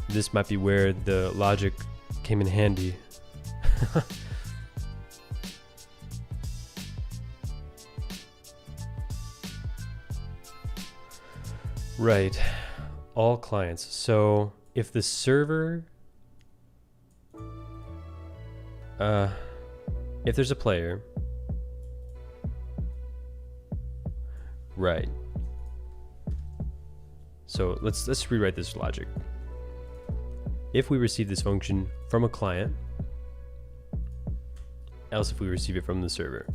This might be where the logic came in handy. Right. All clients. So if the server, if there's a player, right. So let's rewrite this logic. If we receive this function from a client, else if we receive it from the server.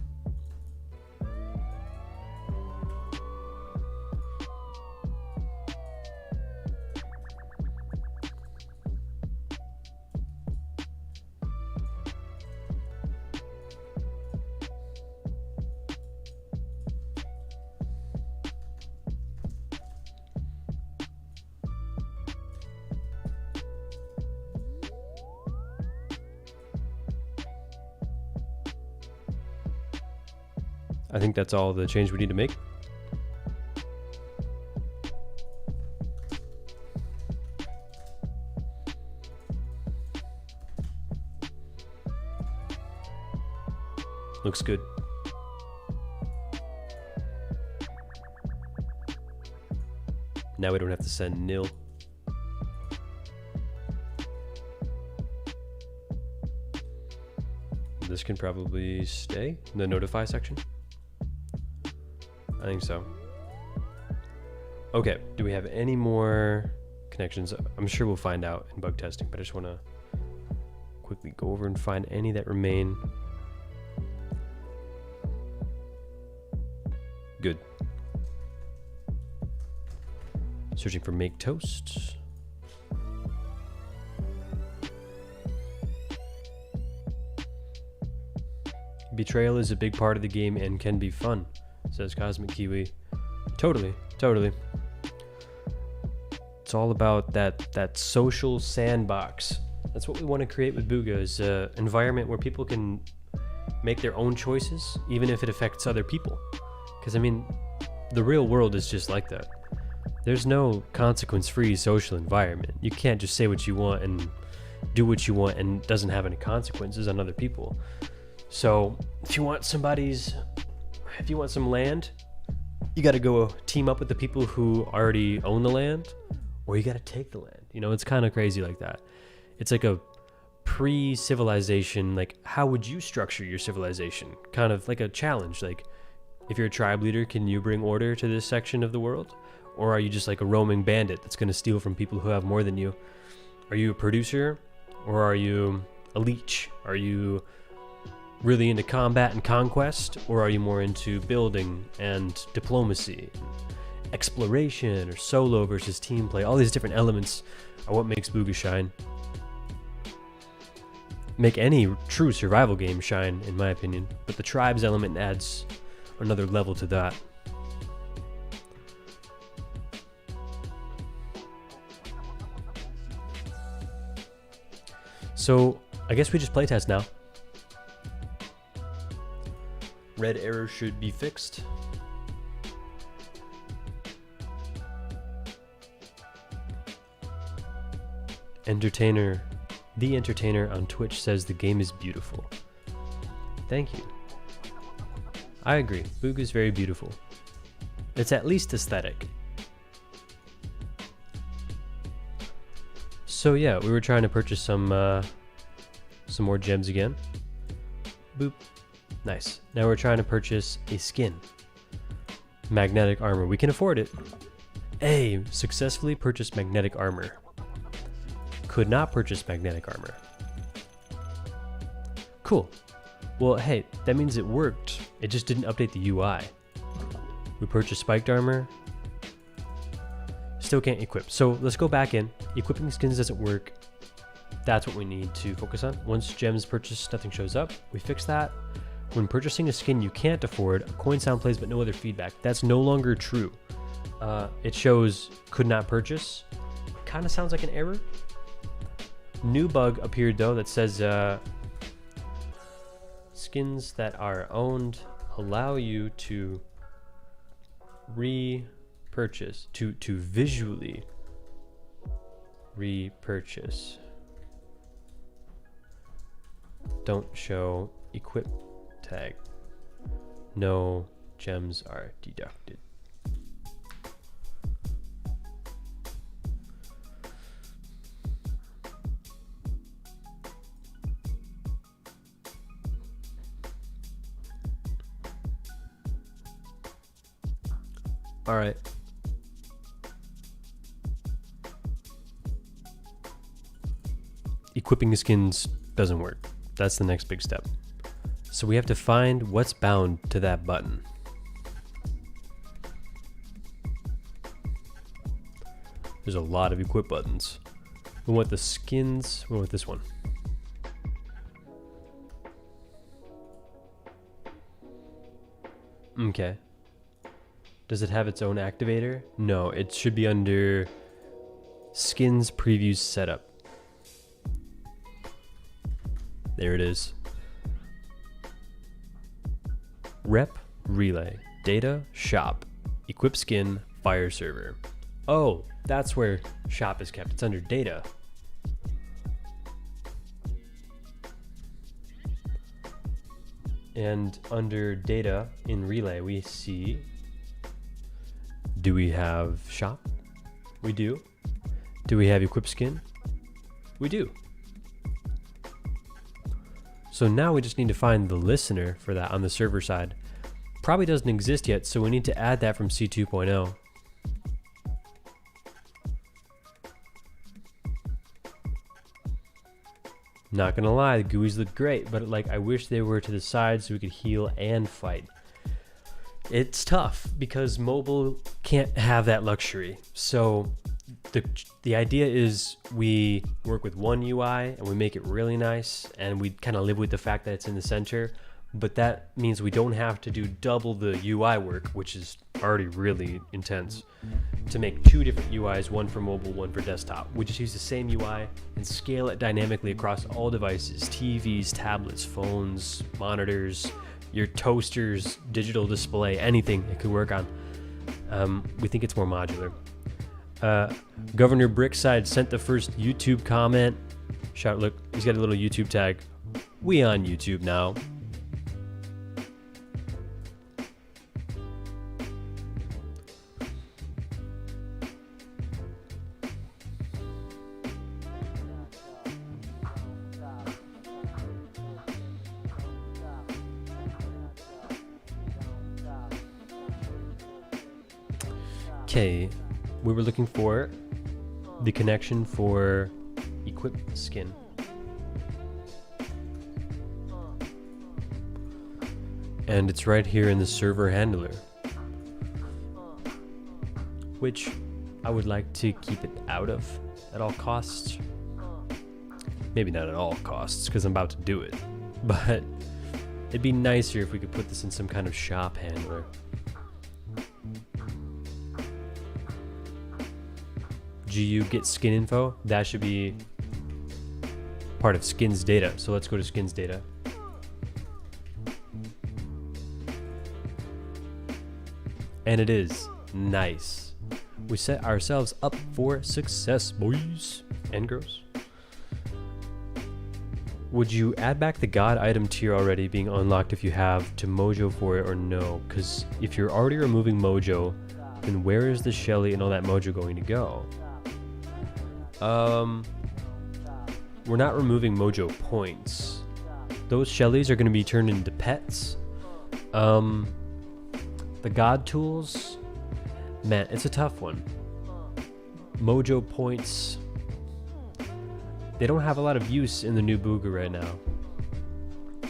I think that's all the change we need to make. Looks good. Now we don't have to send nil. This can probably stay in the notify section. I think so. Okay, do we have any more connections? I'm sure we'll find out in bug testing, but I just want to quickly go over and find any that remain. Good. Searching for make toast. Betrayal is a big part of the game and can be fun, says Cosmic Kiwi. Totally. It's all about that social sandbox. That's what we want to create with Booga, is an environment where people can make their own choices, even if it affects other people. Because, I mean, the real world is just like that. There's no consequence-free social environment. You can't just say what you want and do what you want and it doesn't have any consequences on other people. So, if you want some land, you got to go team up with the people who already own the land, or you got to take the land. You know, it's kind of crazy like that. It's like a pre-civilization, like, how would you structure your civilization? Kind of like a challenge. Like, if you're a tribe leader, can you bring order to this section of the world? Or are you just like a roaming bandit that's going to steal from people who have more than you? Are you a producer, or are you a leech? Are you really into combat and conquest, or are you more into building and diplomacy, exploration, or solo versus team play? All these different elements are what makes Booga shine. Make any true survival game shine, in my opinion, but the tribes element adds another level to that. So I guess we just playtest now. Red error should be fixed. The Entertainer on Twitch says the game is beautiful. Thank you. I agree. Booga is very beautiful. It's at least aesthetic. So yeah, we were trying to purchase some more gems again. Boop. Nice. Now we're trying to purchase a skin. Magnetic armor. We can afford it. Hey, successfully purchased magnetic armor. Could not purchase magnetic armor. Cool. Well, hey, that means it worked. It just didn't update the UI. We purchased spiked armor. Still can't equip. So let's go back in. Equipping skins doesn't work. That's what we need to focus on. Once gems purchased, nothing shows up. We fix that. When purchasing a skin you can't afford, a coin sound plays but no other feedback. That's no longer true. It shows could not purchase. Kind of sounds like an error. New bug appeared though that says skins that are owned allow you to repurchase, to visually repurchase. Don't show equip tag. No gems are deducted. All right. Equipping skins doesn't work. That's the next big step. So we have to find what's bound to that button. There's a lot of equip buttons. We want the skins. We want this one. Okay. Does it have its own activator? No, it should be under skins preview setup. There it is. Rep, relay, data, shop, equip skin, fire server. Oh, that's where shop is kept. It's under data. And under data in relay, we see, do we have shop? We do. Do we have equip skin? We do. So now we just need to find the listener for that on the server side. Probably doesn't exist yet, so we need to add that from C2.0. Not gonna lie, the GUIs look great, but like I wish they were to the side so we could heal and fight. It's tough because mobile can't have that luxury. So the idea is we work with one UI and we make it really nice, and we kind of live with the fact that it's in the center, but that means we don't have to do double the UI work, which is already really intense, to make two different UIs, one for mobile, one for desktop. We just use the same UI and scale it dynamically across all devices: TVs, tablets, phones, monitors, your toaster's digital display, anything it could work on. We think it's more modular. Governor Brickside sent the first YouTube comment. Shout, look, he's got a little YouTube tag. We on YouTube now. Okay, we were looking for the connection for equip skin. And it's right here in the server handler, which I would like to keep it out of at all costs. Maybe not at all costs because I'm about to do it, but it'd be nicer if we could put this in some kind of shop handler. GU get skin info, that should be part of skins data. So let's go to skins data. And it is nice. We set ourselves up for success, boys and girls. Would you add back the god item tier already being unlocked if you have to Mojo for it, or no? Because if you're already removing Mojo, then where is the Shelly and all that Mojo going to go? We're not removing Mojo points. Those Shellys are going to be turned into pets. The God tools, man, it's a tough one. Mojo points, they don't have a lot of use in the new Booga right now.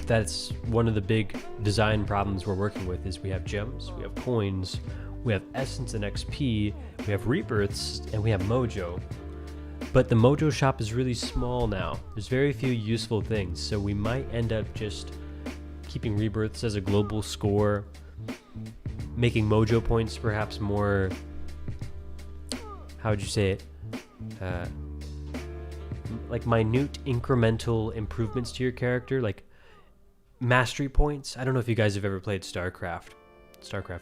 That's one of the big design problems we're working with, is we have gems, we have coins, we have essence and XP, we have rebirths, and we have Mojo. But the Mojo shop is really small now. There's very few useful things, so we might end up just keeping rebirths as a global score, making Mojo points perhaps more, how would you say it, like minute incremental improvements to your character, like mastery points. I don't know if you guys have ever played StarCraft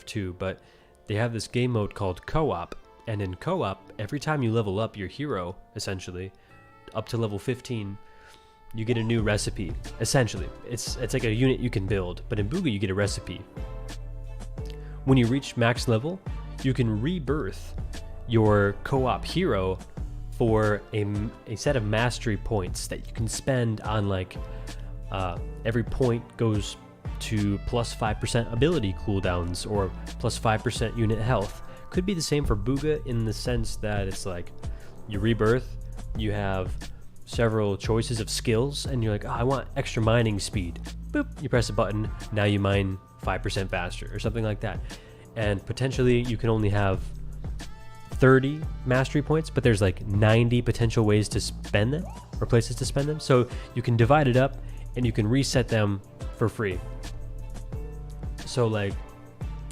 2, but they have this game mode called co-op, and in co-op, every time you level up your hero, essentially, up to level 15, you get a new recipe. Essentially, it's like a unit you can build, but in Booga you get a recipe. When you reach max level, you can rebirth your co-op hero for a set of mastery points that you can spend on, like, every point goes to plus 5% ability cooldowns or plus 5% unit health. Could be the same for Booga in the sense that it's like you rebirth, you have several choices of skills, and you're like, oh, I want extra mining speed. Boop, you press a button, now you mine 5% faster or something like that. And potentially you can only have 30 mastery points, but there's like 90 potential ways to spend them or places to spend them. So you can divide it up and you can reset them for free. So like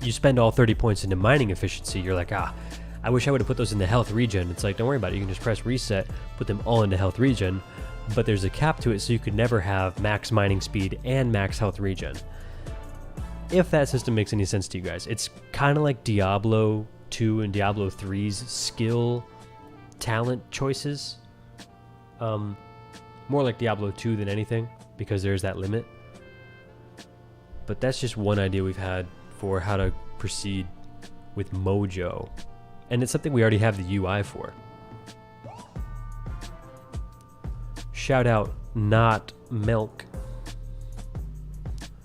you spend all 30 points into mining efficiency, you're like, I wish I would have put those into health regen. It's like, don't worry about it, you can just press reset, put them all into health regen, but there's a cap to it, so you could never have max mining speed and max health regen. If that system makes any sense to you guys. It's kind of like Diablo 2 and Diablo 3's skill talent choices. More like Diablo 2 than anything, because there's that limit. But that's just one idea we've had for how to proceed with Mojo. And it's something we already have the UI for. Shout out Not Milk.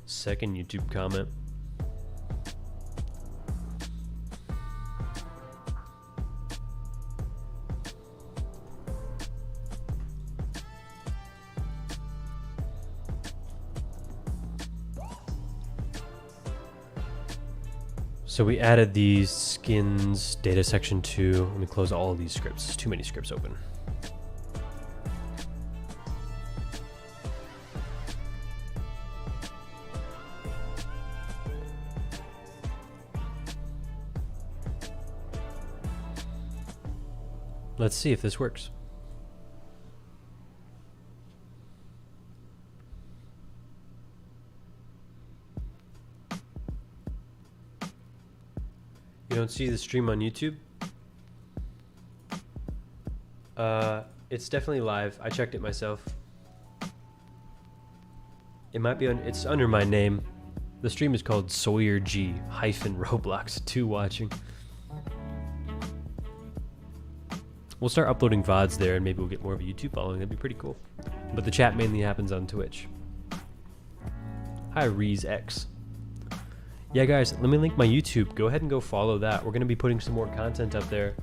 Second YouTube comment. So we added these skins data section 2. Let me close all of these scripts. There's too many scripts open. Let's see if this works. You don't see the stream on YouTube? It's definitely live. I checked it myself. It might be on, it's under my name. The stream is called SawyerG -ROBLOX 2 watching. We'll start uploading VODs there, and maybe we'll get more of a YouTube following. That'd be pretty cool. But the chat mainly happens on Twitch. Hi, ReezeX. Yeah, guys, let me link my YouTube. Go ahead and go follow that. We're going to be putting some more content up there.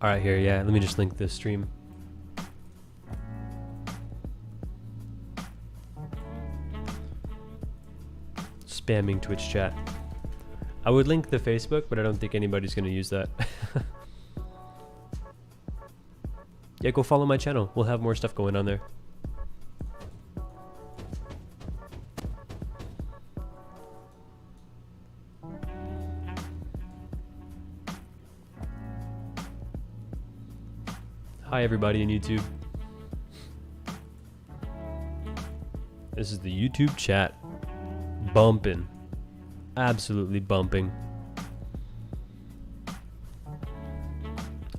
Alright, here, yeah, let me just link this stream. Spamming Twitch chat. I would link the Facebook, but I don't think anybody's going to use that. Yeah, go follow my channel. We'll have more stuff going on there. Hi, everybody in YouTube. This is the YouTube chat. Bumping. Absolutely bumping.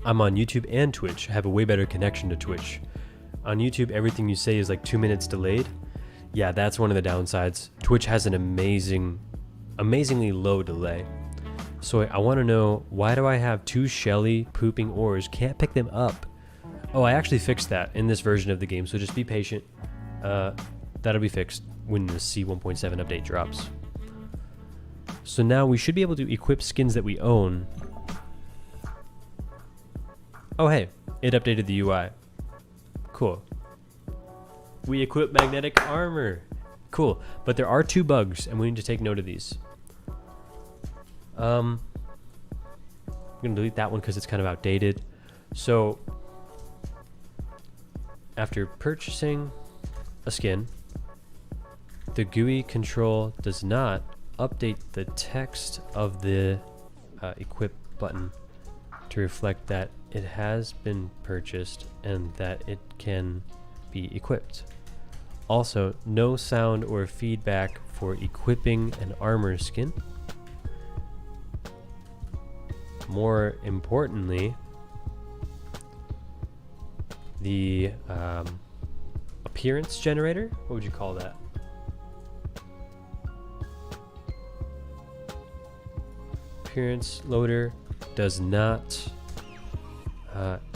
I'm on YouTube and Twitch. I have a way better connection to Twitch. On YouTube, everything you say is like 2 minutes delayed. Yeah, that's one of the downsides. Twitch has an amazingly low delay. So I want to know, why do I have 2 Shelly pooping ores? Can't pick them up. Oh, I actually fixed that in this version of the game, so just be patient. That'll be fixed when the C1.7 update drops. So now we should be able to equip skins that we own. Oh hey, it updated the UI. Cool. We equip magnetic armor. Cool, but there are 2 bugs, and we need to take note of these. I'm gonna delete that one because it's kind of outdated. So after purchasing a skin, the GUI control does not update the text of the equip button. to reflect that it has been purchased and that it can be equipped. Also, no sound or feedback for equipping an armor skin. More importantly, the appearance generator, what would you call that? Appearance loader does not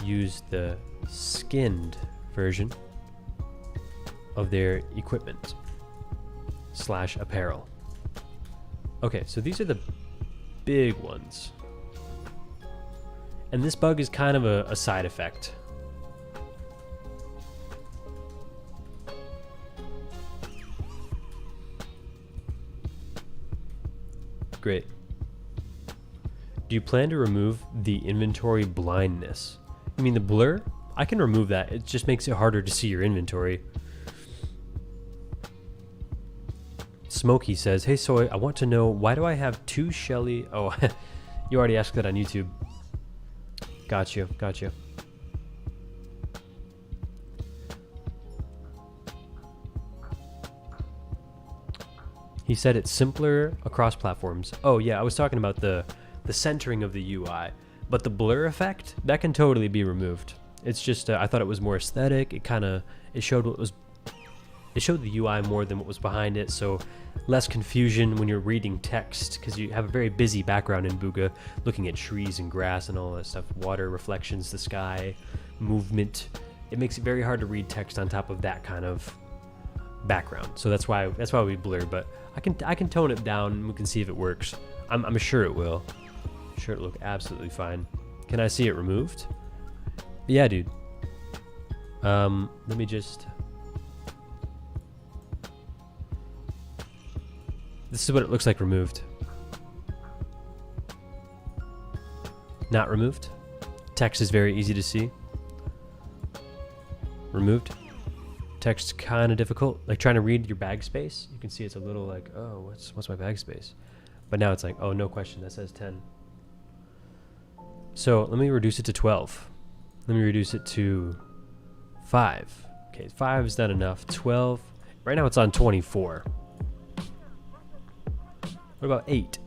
use the skinned version of their equipment / apparel. Okay, so these are the big ones. And this bug is kind of a side effect. Great. Do you plan to remove the inventory blindness? You mean the blur? I can remove that. It just makes it harder to see your inventory. Smokey says, "Hey Soy, I want to know, why do I have 2 Shelly..." Oh, you already asked that on YouTube. Got you. He said it's simpler across platforms. Oh yeah, I was talking about the centering of the UI, but the blur effect, that can totally be removed. It's just I thought it was more aesthetic. It showed the UI more than what was behind it, so less confusion when you're reading text, because you have a very busy background in Booga, looking at trees and grass and all that stuff, water, reflections, the sky, movement. It makes it very hard to read text on top of that kind of background. So that's why we blur, but I can tone it down and we can see if it works. I'm sure it will. I'm sure it'll look absolutely fine. Can I see it removed? Yeah, dude. Let me just... This is what it looks like removed. Not removed. Text is very easy to see. Removed. Text kind of difficult. Like trying to read your bag space. You can see it's a little like, oh, what's my bag space? But now it's like, oh, no question. That says 10. So let me reduce it to 12. Let me reduce it to 5. Okay, 5 is not enough. 12. Right now it's on 24. What about 8?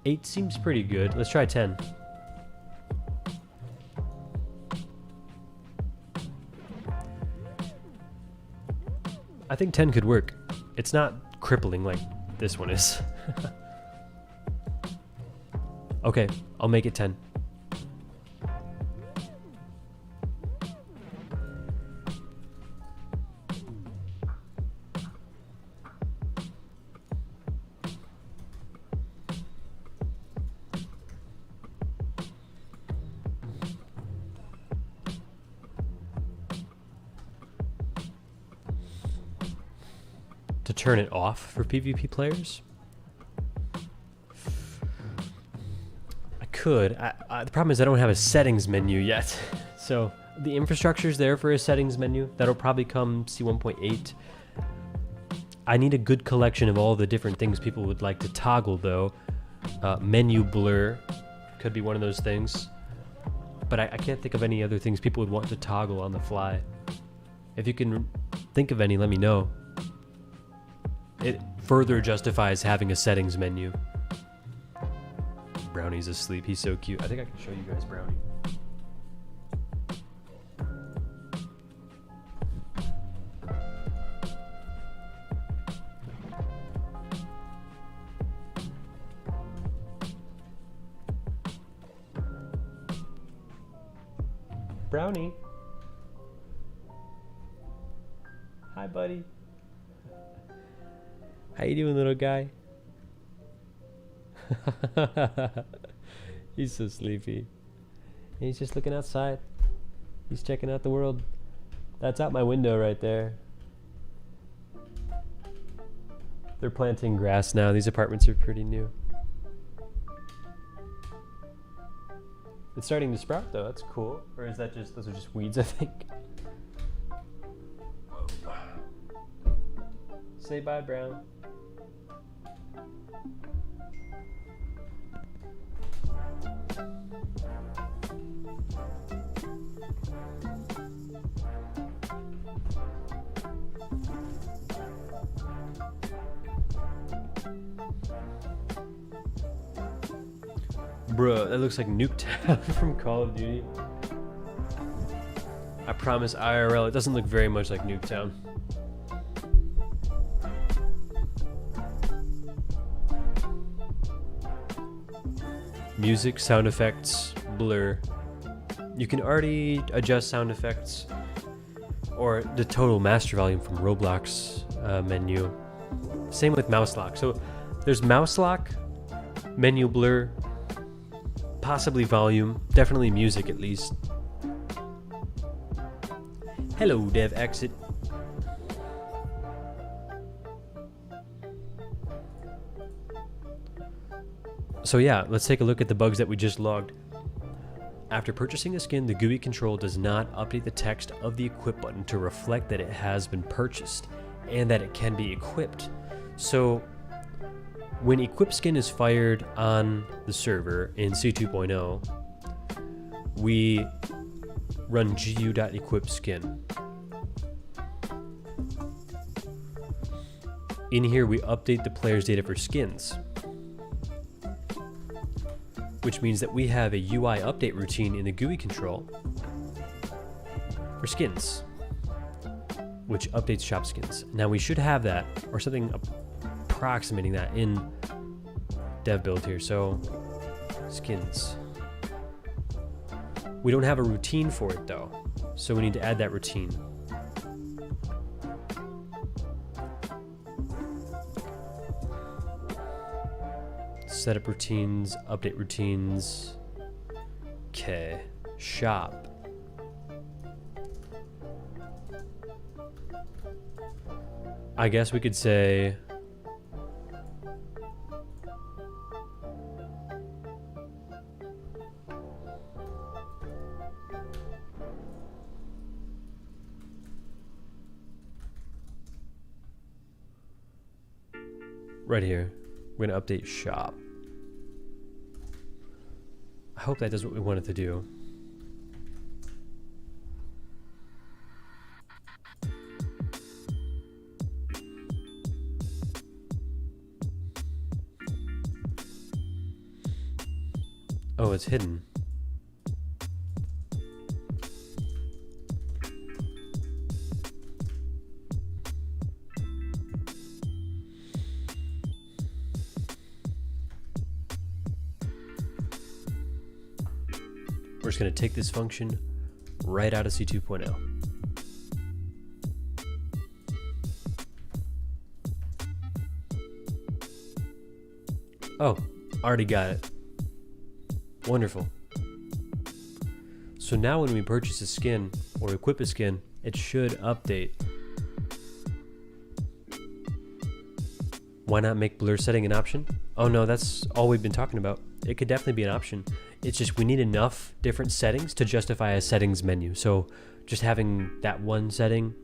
8 seems pretty good. Let's try 10. I think 10 could work. It's not crippling like this one is. Okay, I'll make it 10. To turn it off for PvP players? I could. The problem is I don't have a settings menu yet. So the infrastructure is there for a settings menu. That'll probably come C1.8. I need a good collection of all the different things people would like to toggle though. Menu blur could be one of those things. But I can't think of any other things people would want to toggle on the fly. If you can think of any, let me know. It further justifies having a settings menu. Brownie's asleep. He's so cute. I think I can show you guys Brownie. Brownie. Hi, buddy. How you doing, little guy? He's so sleepy. He's just looking outside. He's checking out the world. That's out my window right there. They're planting grass now. These apartments are pretty new. It's starting to sprout though. That's cool. Or is that just, those are just weeds, I think. Whoa. Say bye, Brown. Bruh, that looks like Nuketown from Call of Duty. I promise IRL, it doesn't look very much like Nuketown. Music, sound effects, blur. You can already adjust sound effects or the total master volume from ROBLOX menu. Same with mouse lock. So there's mouse lock, menu blur, possibly volume, definitely music at least. Hello, dev exit. So yeah, let's take a look at the bugs that we just logged. After purchasing a skin, the GUI control does not update the text of the equip button to reflect that it has been purchased and that it can be equipped. So when equip skin is fired on the server in C2.0, we run gu.equip skin. In here, we update the player's data for skins, which means that we have a UI update routine in the GUI control for skins, which updates shop skins. Now we should have that, or something approximating that in dev build here. So skins. We don't have a routine for it though, so we need to add that routine. Setup routines, update routines. Okay, shop. I guess we could say right here, we're gonna update shop. I hope that does what we want it to do. Oh, it's hidden. We're just going to take this function right out of C2.0. Oh, already got it. Wonderful. So now when we purchase a skin or equip a skin, it should update. Why not make blur setting an option? Oh no, that's all we've been talking about. It could definitely be an option. It's just we need enough different settings to justify a settings menu. So just having that one setting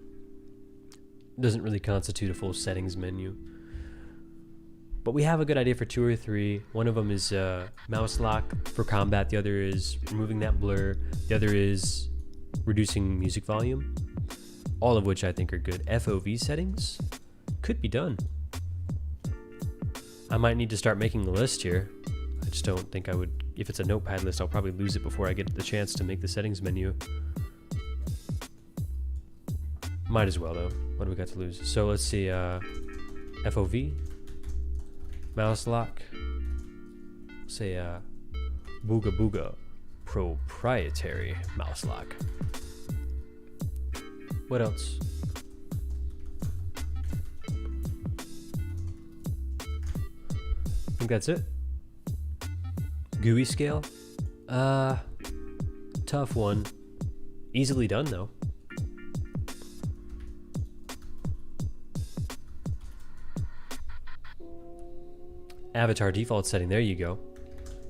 doesn't really constitute a full settings menu. But we have a good idea for 2 or 3. One of them is mouse lock for combat. The other is removing that blur. The other is reducing music volume. All of which I think are good. FOV settings could be done. I might need to start making a list here. I just don't think I would. If it's a notepad list, I'll probably lose it before I get the chance to make the settings menu. Might as well though. What do we got to lose? So let's see. FOV. Mouse lock. Say Booga Booga proprietary mouse lock. What else? I think that's it. GUI scale? Tough one. Easily done though. Avatar default setting, there you go.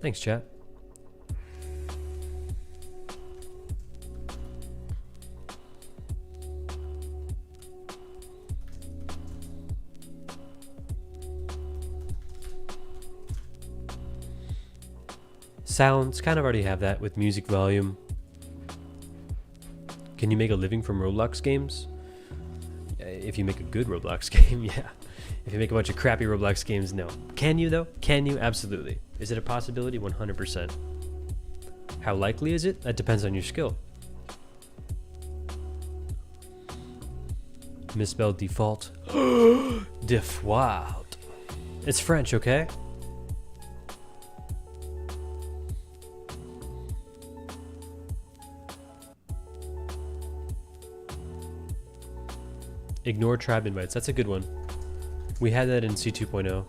Thanks, chat. Sounds, kind of already have that with music volume. Can you make a living from Roblox games? If you make a good Roblox game, yeah. If you make a bunch of crappy Roblox games, no. Can you though? Can you? Absolutely. Is it a possibility? 100%. How likely is it? That depends on your skill. Misspelled default. Default. It's French, okay? Ignore tribe invites. That's a good one. We had that in C 2.0.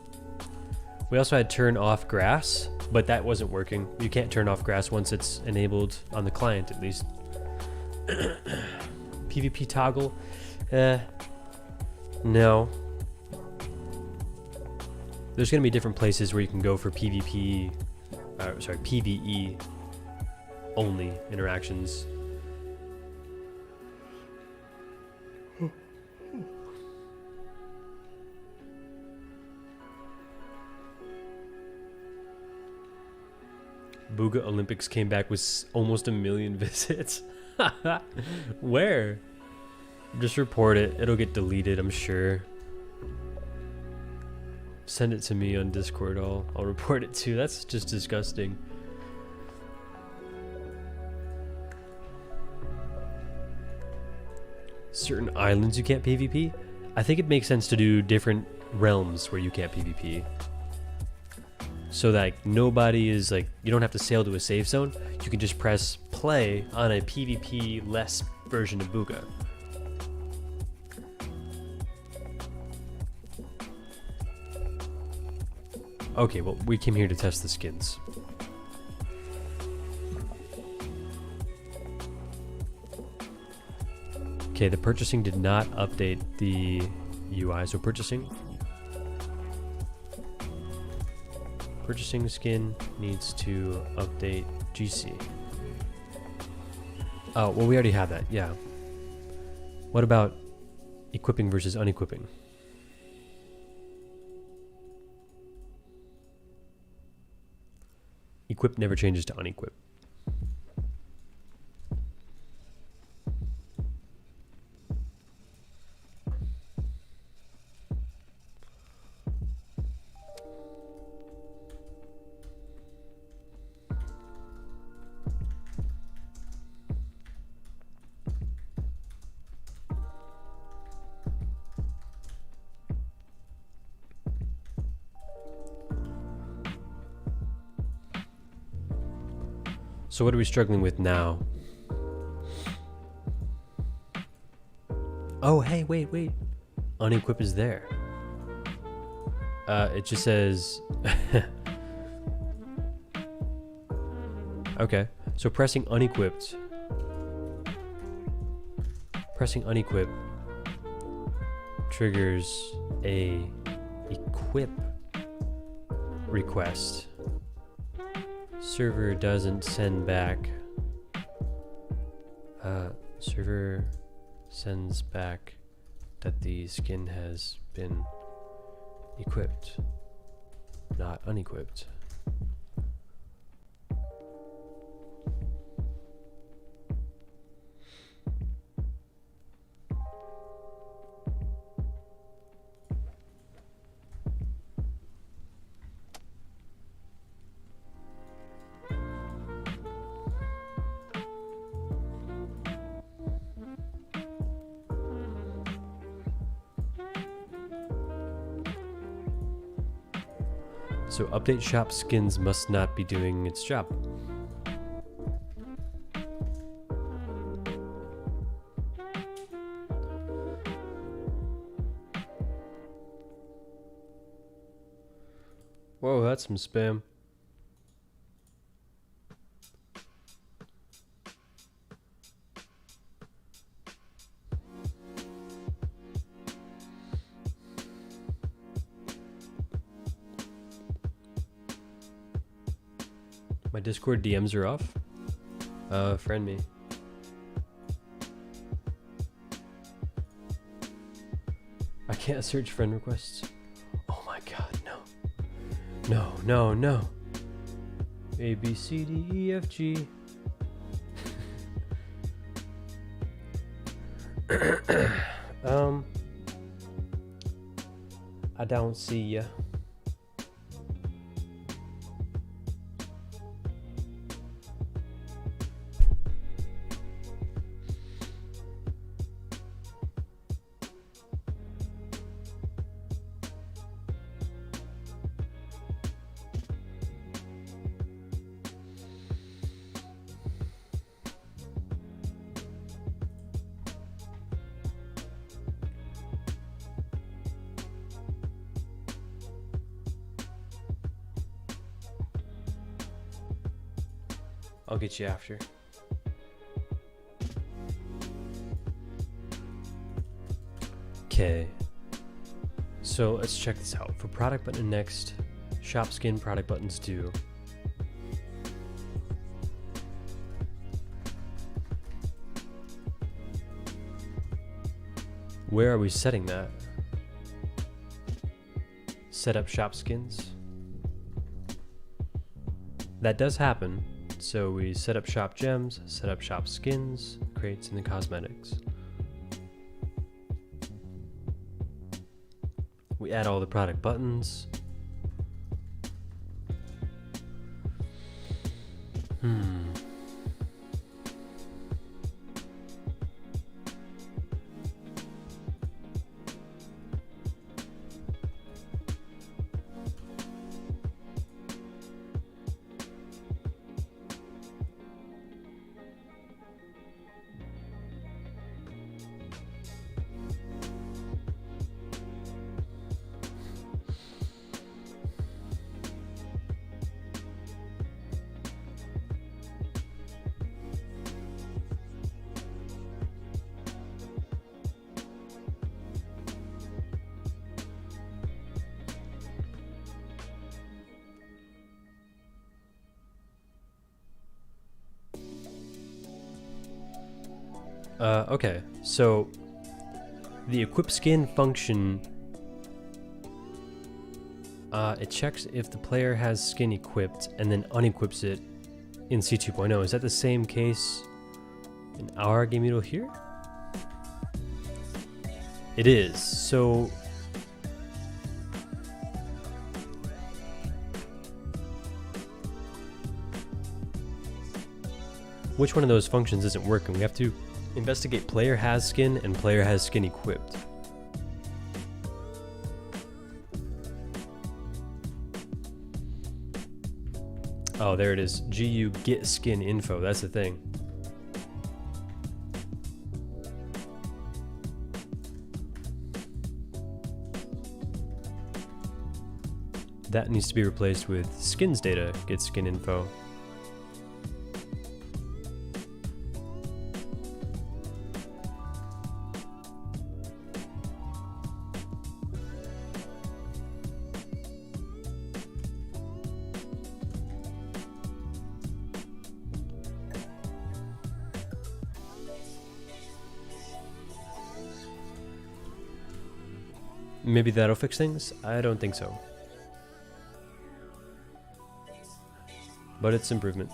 We also had turn off grass, but that wasn't working. You can't turn off grass once it's enabled on the client, at least. PvP toggle. No. There's going to be different places where you can go for PvP, PvE only interactions. Booga Olympics came back with almost 1 million visits. Where? Just report it. It'll get deleted, I'm sure. Send it to me on Discord. I'll report it too. That's just disgusting. Certain islands you can't PvP? I think it makes sense to do different realms where you can't PvP. So that nobody is like, you don't have to sail to a safe zone. You can just press play on a PvP less version of Booga. Okay, well, we came here to test the skins. Okay, the purchasing did not update the UI, so purchasing skin needs to update GC. Oh, well, we already have that, yeah. What about equipping versus unequipping? Equip never changes to unequip. So what are we struggling with now? Oh, hey, wait. Unequip is there. It just says... Okay, so pressing unequipped triggers a equip request. Server doesn't send back. Server sends back that the skin has been equipped, not unequipped. So update shop skins must not be doing its job. Whoa, that's some spam. My Discord DMs are off. Friend me. I can't search friend requests. Oh my god, no. No. A, B, C, D, E, F, G. I don't see ya. I'll get you after. Okay. So let's check this out. For product button next, shop skin product buttons do. Where are we setting that? Set up shop skins. That does happen. So we set up shop gems, set up shop skins, crates, and the cosmetics. We add all the product buttons. Okay, so the equip skin function, it checks if the player has skin equipped and then unequips it in C 2.0. Is that the same case in our game modal here? It is. So which one of those functions isn't working? We have to investigate player has skin and player has skin equipped. Oh, there it is. GU get skin info. That's the thing. That needs to be replaced with skins data get skin info. Maybe that'll fix things? I don't think so. But it's improvement.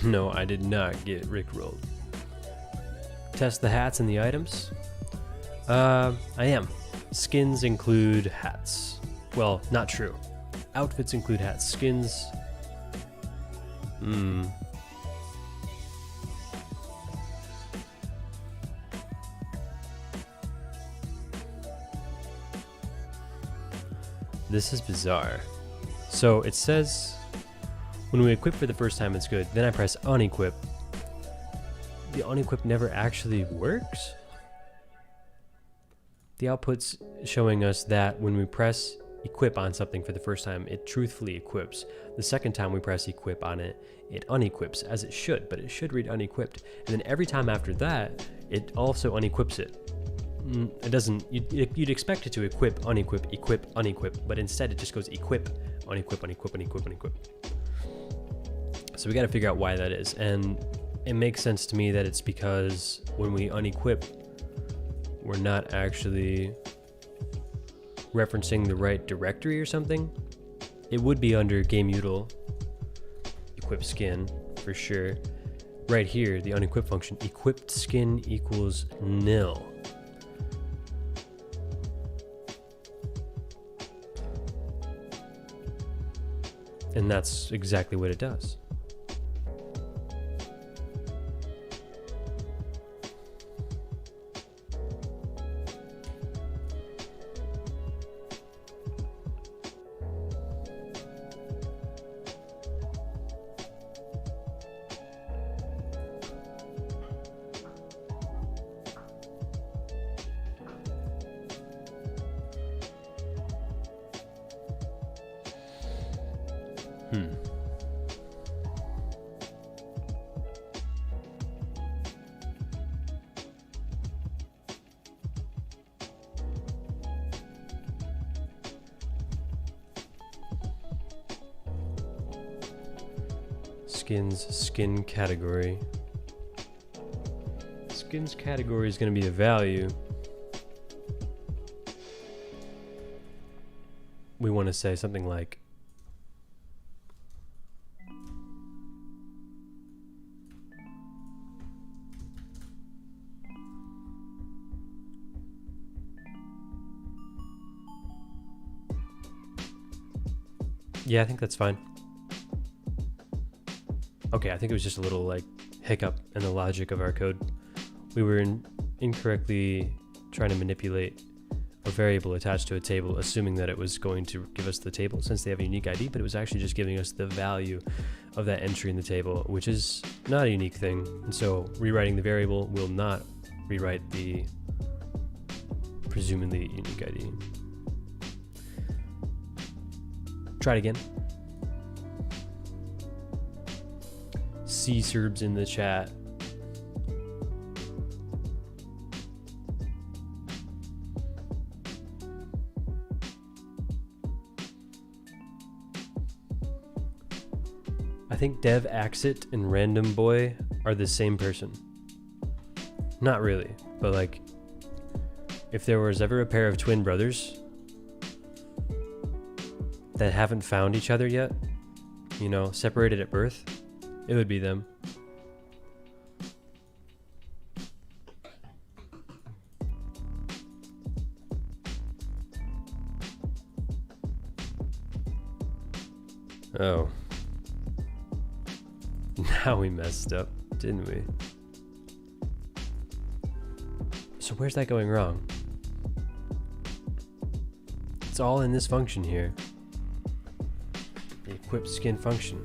No, I did not get rickrolled. Test the hats and the items. I am. Skins include hats. Well, not true. Outfits include hats. Skins. This is bizarre. So it says when we equip for the first time it's good, then I press unequip. The unequip never actually works? The output's showing us that when we press equip on something for the first time, it truthfully equips. The second time we press equip on it, it unequips, as it should, but it should read unequipped. And then every time after that, it also unequips it. It doesn't, you'd expect it to equip, unequip, equip, unequip, but instead it just goes equip, unequip, unequip, unequip, unequip. So we gotta figure out why that is. And it makes sense to me that it's because when we unequip, we're not actually referencing the right directory or something. It would be under gameutil equip skin for sure. Right here, the unequip function, equipped skin equals nil. And that's exactly what it does. Skins, skin category. Skins category is going to be a value. We want to say something like yeah, I think that's fine. Okay, I think it was just a little like hiccup in the logic of our code. We were incorrectly trying to manipulate a variable attached to a table, assuming that it was going to give us the table since they have a unique ID, but it was actually just giving us the value of that entry in the table, which is not a unique thing. And so rewriting the variable will not rewrite the presumably unique ID. Try it again. C-Serbs in the chat. I think Dev Axit and Random Boy are the same person. Not really, but like, if there was ever a pair of twin brothers that haven't found each other yet, you know, separated at birth, it would be them. Oh. Now we messed up, didn't we? So where's that going wrong? It's all in this function here. The equip skin function.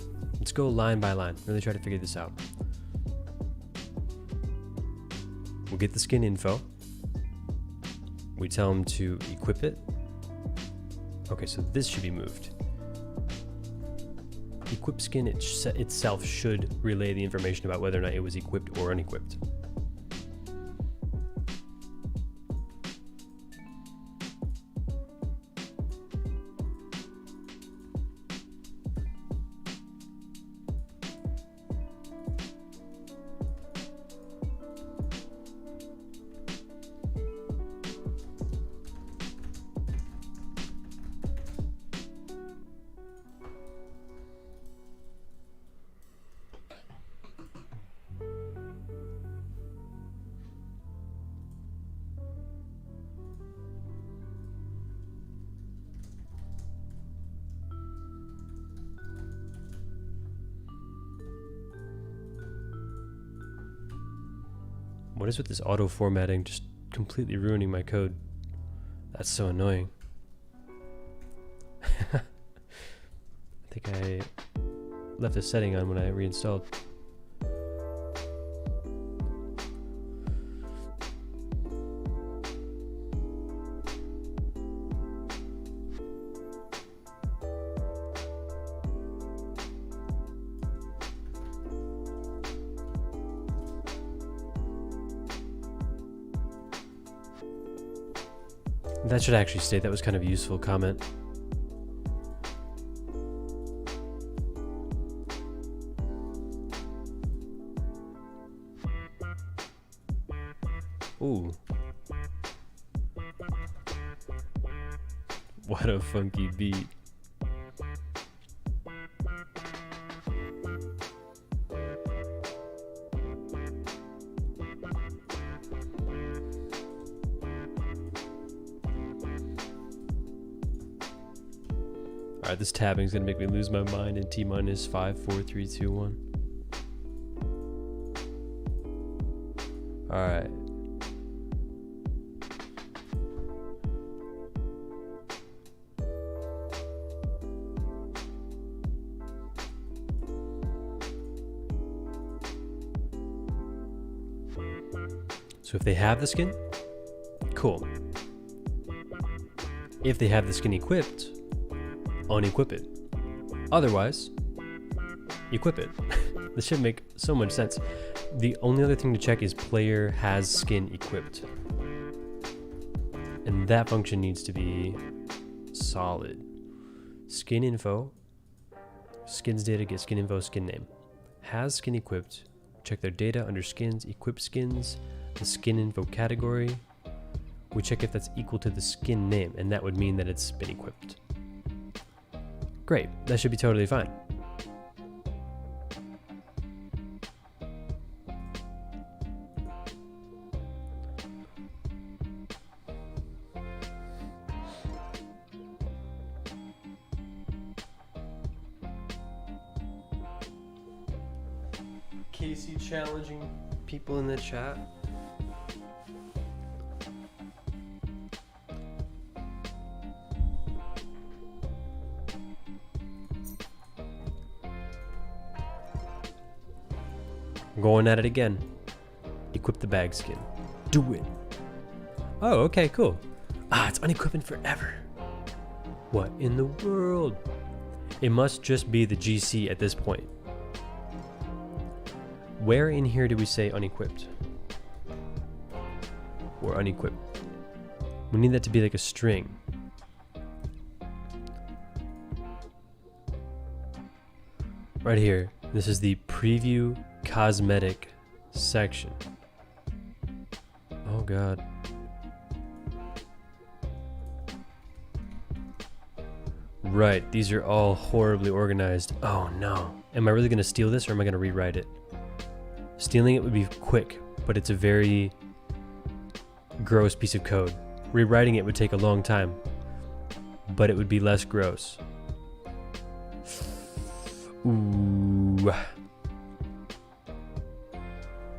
Let's go line by line, really try to figure this out. We'll get the skin info. We tell them to equip it. Okay, so this should be moved. Equip skin itself should relay the information about whether or not it was equipped or unequipped. What is with this auto formatting just completely ruining my code? That's so annoying. I think I left a setting on when I reinstalled. That should actually state that was kind of a useful comment. Ooh. What a funky beat. Alright, this tabbing is gonna make me lose my mind in T minus 5, 4, 3, 2, 1. Alright. So if they have the skin, cool. If they have the skin equipped, unequip it. Otherwise, equip it. This should make so much sense. The only other thing to check is player has skin equipped. And that function needs to be solid. Skin info, skins data, get skin info, skin name. Has skin equipped, check their data under skins, equip skins, the skin info category. We check if that's equal to the skin name, and that would mean that it's been equipped. Great, that should be totally fine. Casey challenging people in the chat. I'm going at it again. Equip the bag skin. Do it. Oh, okay, cool. Ah, it's unequipping forever. What in the world? It must just be the GC at this point. Where in here do we say unequipped? Or unequipped? We need that to be like a string. Right here. This is the preview cosmetic section. Oh god. Right, these are all horribly organized. Oh no. Am I really gonna steal this or am I gonna rewrite it? Stealing it would be quick, but it's a very gross piece of code. Rewriting it would take a long time, but it would be less gross. Ooh.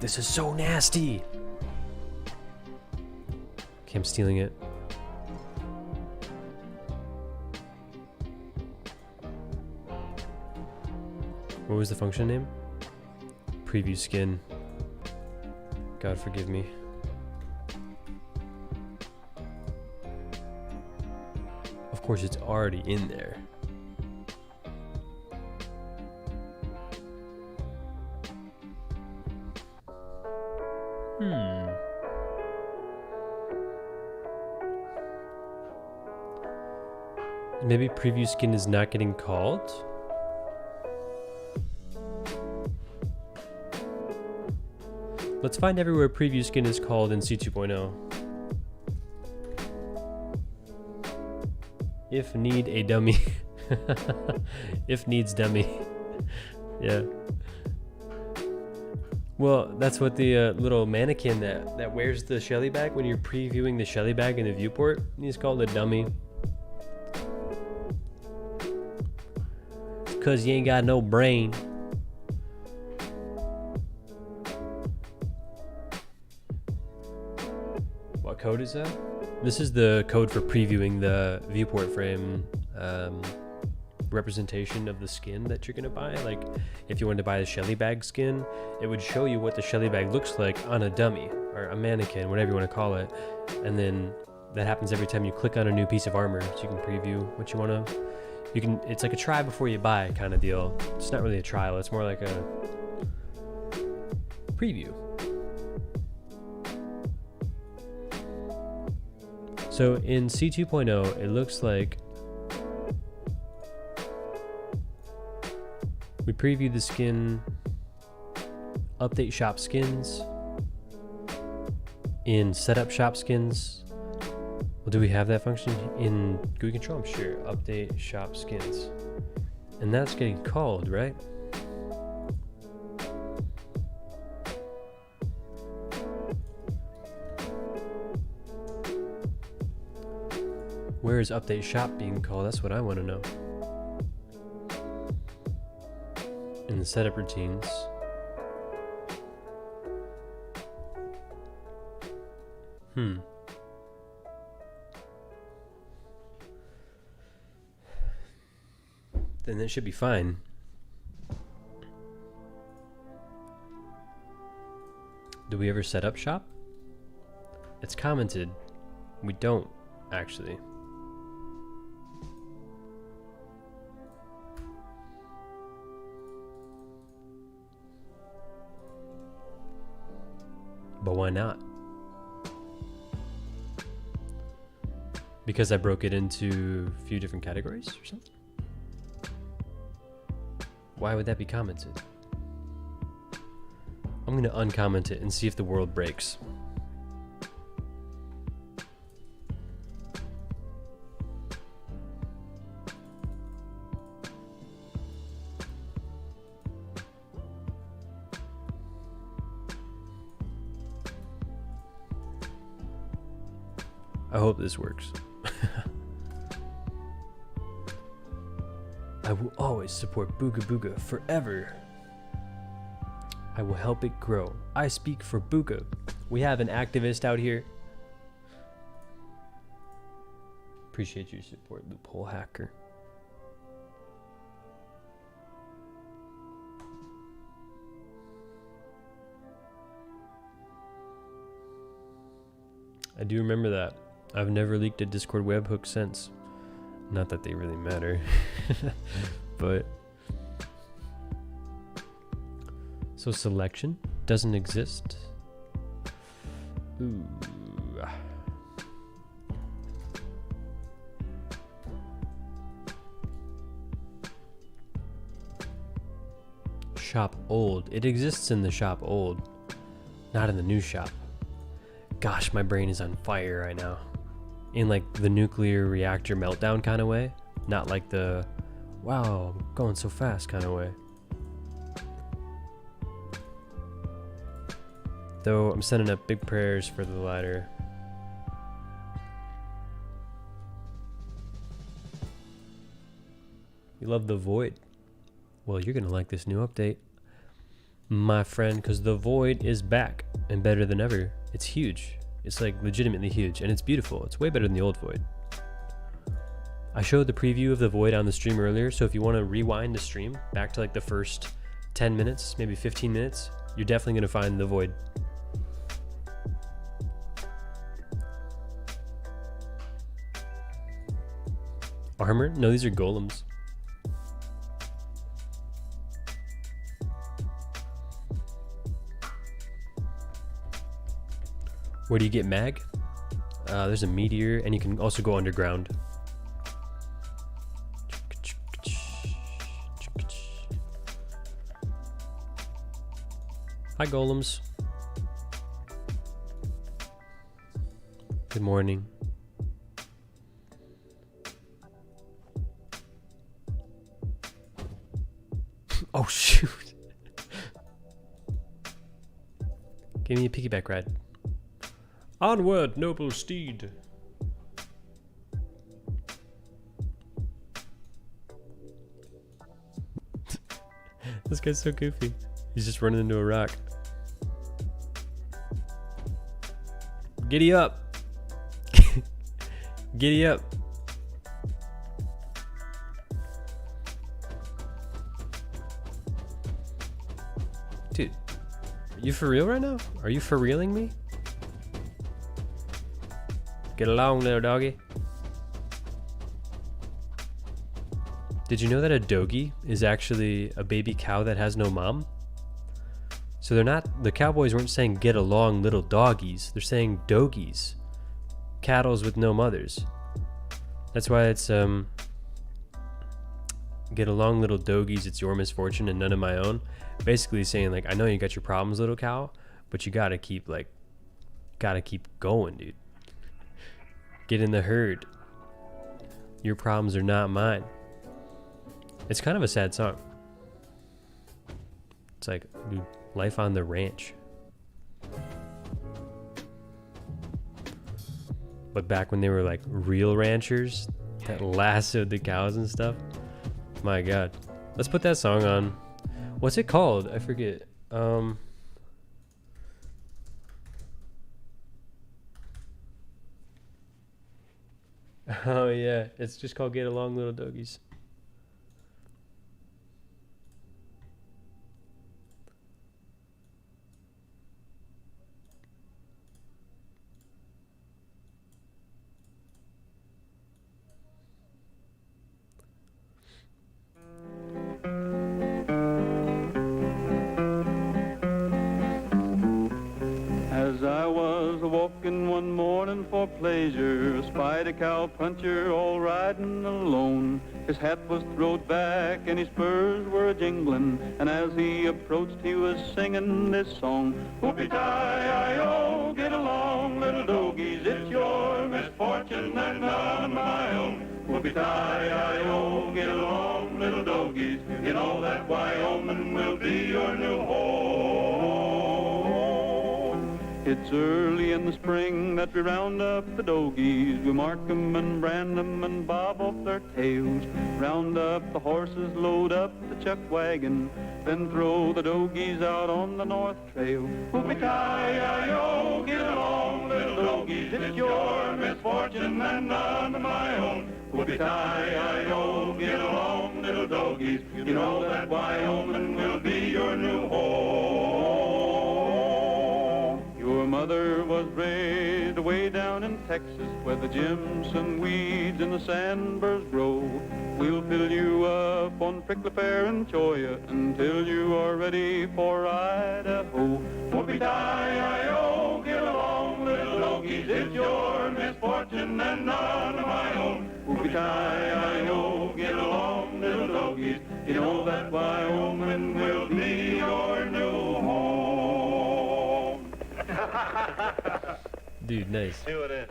This is so nasty. Okay, I'm stealing it. What was the function name? Preview skin. God forgive me. Of course, it's already in there. Maybe preview skin is not getting called? Let's find everywhere preview skin is called in C2.0. If need a dummy. If needs dummy. Yeah. Well, that's what the little mannequin that wears the Shelly bag when you're previewing the Shelly bag in the viewport, he's called a dummy. Cause you ain't got no brain. What code is that? This is the code for previewing the viewport frame representation of the skin that you're gonna buy. Like if you wanted to buy the Shelly bag skin, it would show you what the Shelly bag looks like on a dummy or a mannequin, whatever you want to call it. And then that happens every time you click on a new piece of armor, so you can preview what you want to. You can. It's like a try before you buy kind of deal. It's not really a trial. It's more like a preview. So in C2.0, it looks like we preview the skin, update shop skins, in setup shop skins. Well, do we have that function in GUI control? I'm sure. Update shop skins. And that's getting called, right? Where is update shop being called? That's what I want to know. In the setup routines. Then it should be fine. Do we ever set up shop? It's commented. We don't, actually. But why not? Because I broke it into a few different categories or something? Why would that be commented? I'm gonna uncomment it and see if the world breaks. I hope this works. I will always support Booga Booga forever. I will help it grow. I speak for Booga. We have an activist out here. Appreciate your support, loophole hacker. I do remember that. I've never leaked a Discord webhook since. Not that they really matter. But so selection doesn't exist. Ooh. Shop old. It exists in the shop old, not in the new shop. Gosh, my brain is on fire right now. In like the nuclear reactor meltdown kind of way, not like the wow, I'm going so fast kind of way. Though I'm sending up big prayers for the latter. You love the void? Well, you're gonna like this new update, my friend, because the void is back and better than ever. It's huge. It's like legitimately huge, and it's beautiful. It's way better than the old void. I showed the preview of the void on the stream earlier, so if you want to rewind the stream back to like the first 10 minutes, maybe 15 minutes, you're definitely going to find the void. Armor? No, these are golems. Where do you get mag? There's a meteor, and you can also go underground. Hi, golems. Good morning. Oh, shoot. Give me a piggyback ride. Onward, noble steed. This guy's so goofy. He's just running into a rock. Giddy up. Giddy up. Dude, are you for real right now? Are you for reeling me? Get along, little doggy. Did you know that a dogie is actually a baby cow that has no mom? So they're not, the cowboys weren't saying get along, little doggies. They're saying dogies. Cattles with no mothers. That's why it's, get along, little dogies, it's your misfortune and none of my own. Basically saying like, I know you got your problems, little cow, but you gotta keep like Gotta keep going, dude. Get in the herd. Your problems are not mine. It's kind of a sad song. It's like, dude, life on the ranch. But back when they were like real ranchers that lassoed the cows and stuff. My God. Let's put that song on. What's it called? I forget. Oh yeah, it's just called Get Along Little Doggies. As I was walking one morning for pleasure, spied a cowpuncher all riding alone. His hat was throwed back and his spurs were a-jingling, and as he approached he was singing this song. Whoopie-tie-I-O, get along, little doggies, it's your misfortune and none of my own. Whoopie-tie-I-O, get along, little doggies, you know that Wyoming will be your new home. It's early in the spring that we round up the doggies. We mark 'em and brand 'em and bob off their tails. Round up the horses, load up the chuck wagon, then throw the doggies out on the north trail. Whoopie-tie-I-O, get along, little doggies, it's your misfortune and none of my own. Whoopie-tie-I-O, get along, little doggies, you know that Wyoming will be your new home. Your mother was raised away down in Texas, where the jimson weeds and the sandburrs grow. We'll fill you up on prickly pear and cholla until you are ready for Idaho. Whoopie-tie-I-O, get along, little doggies, it's your misfortune and none of my own. Whoopie-tie-I-O, get along, little doggies, you know that Wyoming will be your new home. Dude, nice. Do it in.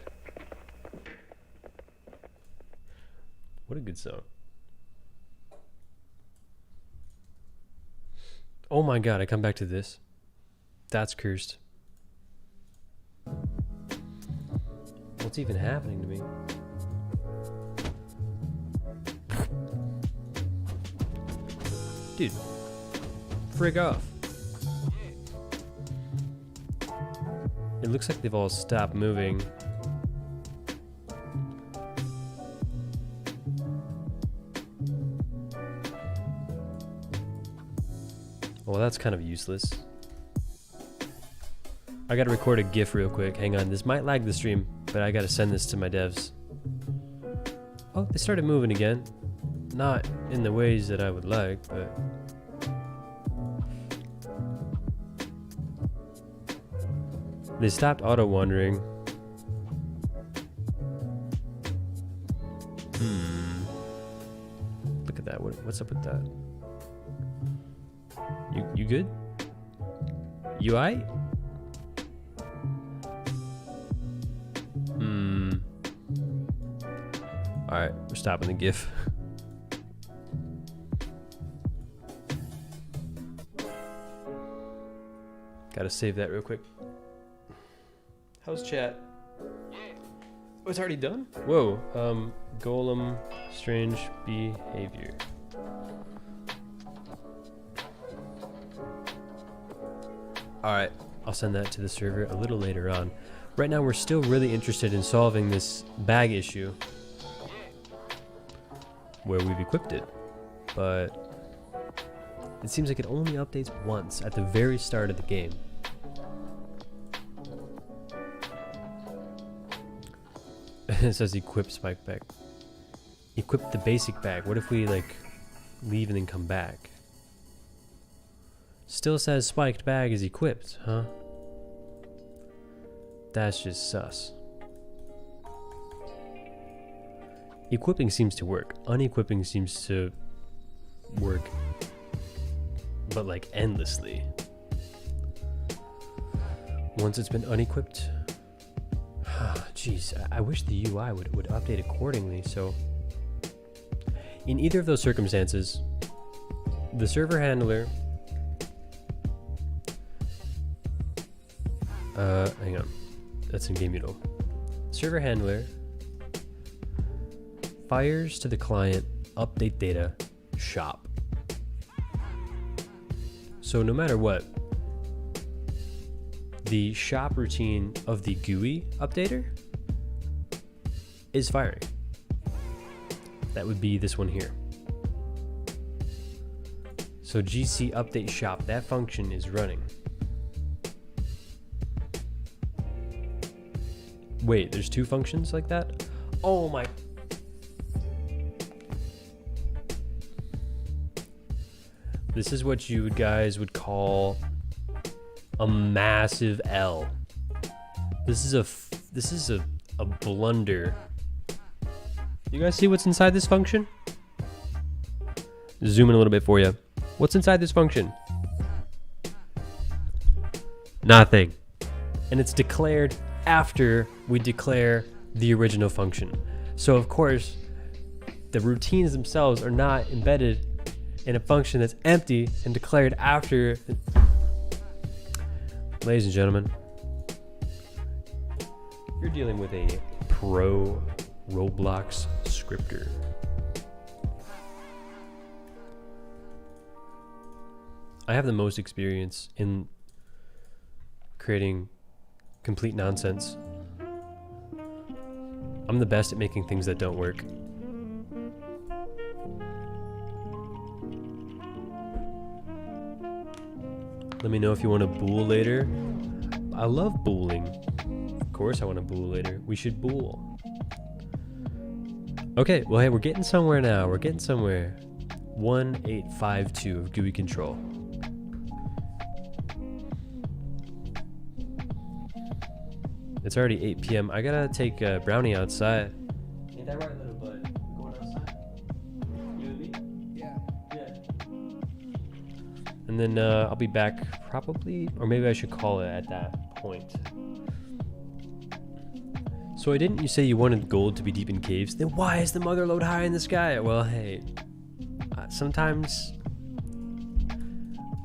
What a good song. Oh my God, I come back to this. That's cursed. What's even happening to me? Dude, frig off. It looks like they've all stopped moving. Well, that's kind of useless. I gotta record a GIF real quick. Hang on, this might lag the stream, but I gotta send this to my devs. Oh, they started moving again. Not in the ways that I would like, but... They stopped auto-wandering. Look at that. What's up with that? You good? You aight? Alright, we're stopping the GIF. Gotta save that real quick. How's chat? Oh, it's already done? Whoa, golem strange behavior. Alright, I'll send that to the server a little later on. Right now we're still really interested in solving this bag issue where we've equipped it, but it seems like it only updates once at the very start of the game. It says equip spike bag. Equip the basic bag. What if we like leave and then come back? Still says spiked bag is equipped, huh? That's just sus. Equipping seems to work. Unequipping seems to work, but like endlessly. Once it's been unequipped, Jeez, I wish the UI would update accordingly. So in either of those circumstances, the server handler, hang on, that's in game util. Server handler fires to the client update data shop. So no matter what, the shop routine of the GUI updater is firing. That would be this one here. So GC update shop, that function is running. Wait, there's two functions like that? Oh my. This is what you guys would call a massive L. This is a blunder. You guys see what's inside this function? Zoom in a little bit for you. What's inside this function? Nothing. And it's declared after we declare the original function. So of course, the routines themselves are not embedded in a function that's empty and declared after. Ladies and gentlemen, you're dealing with a pro ROBLOX scripter. I have the most experience in creating complete nonsense. I'm the best at making things that don't work. Let me know if you want to bool later. I love booling. Of course I want to bool later. We should bool. Okay, well hey, we're getting somewhere now. We're getting somewhere. 1852 of GUI control. It's already 8 p.m. I gotta take Brownie outside. Ain't that right, little bud? We're going outside? You and me? Yeah. Yeah. And then I'll be back probably, or maybe I should call it at that point. So didn't you say you wanted gold to be deep in caves? Then why is the mother lode high in the sky? Well, hey, sometimes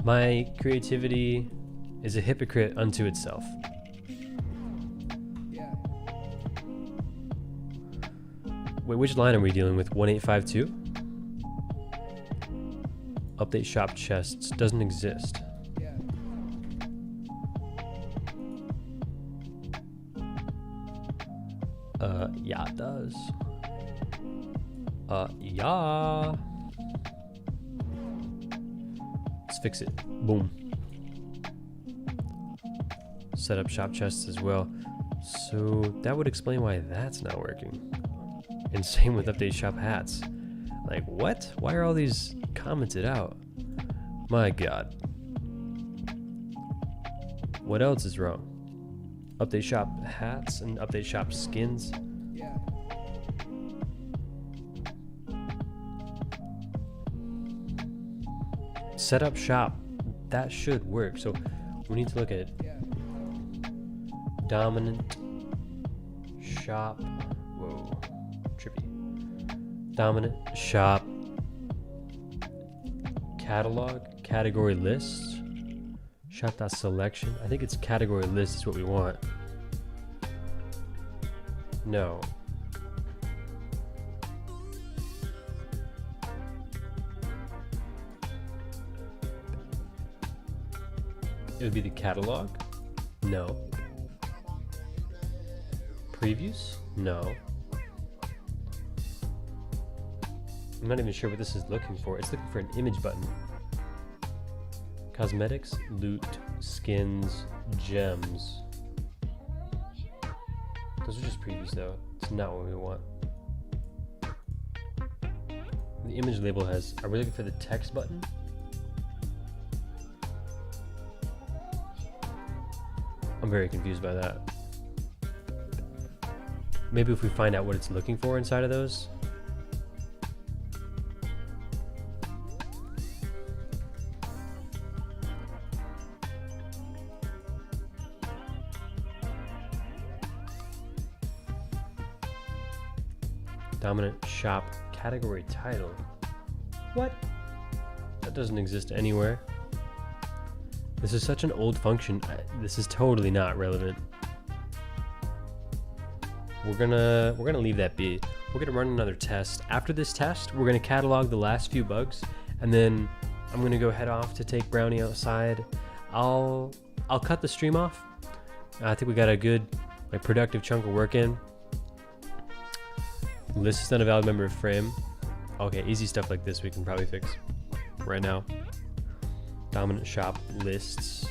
my creativity is a hypocrite unto itself. Yeah. Wait, which line are we dealing with? 1852? Update shop chests doesn't exist. Yeah. Yeah, it does. Yeah. Let's fix it. Boom. Set up shop chests as well. So that would explain why that's not working. And same with update shop hats. Like, what? Why are all these commented out? My God. What else is wrong? Update shop hats and update shop skins. Yeah. Set up shop. That should work. So we need to look at Yeah. dominant shop. Whoa. Trippy. Dominant shop catalog, category list, shop.selection. I think it's category list is what we want. No. It would be the catalog? No. Previews? No. I'm not even sure what this is looking for. It's looking for an image button. Cosmetics, loot, skins, gems. Those are just previews though. It's not what we want. The image label has, are we looking for the text button? I'm very confused by that. Maybe if we find out what it's looking for inside of those. Dominant shop category title. What? That doesn't exist anywhere. This is such an old function. This is totally not relevant. We're gonna leave that be. We're gonna run another test. After this test, we're gonna catalog the last few bugs, and then I'm gonna go head off to take Brownie outside. I'll cut the stream off. I think we got a good, like, productive chunk of work in. List is not a valid member of frame. Okay, easy stuff like this we can probably fix right now. Dominant shop lists.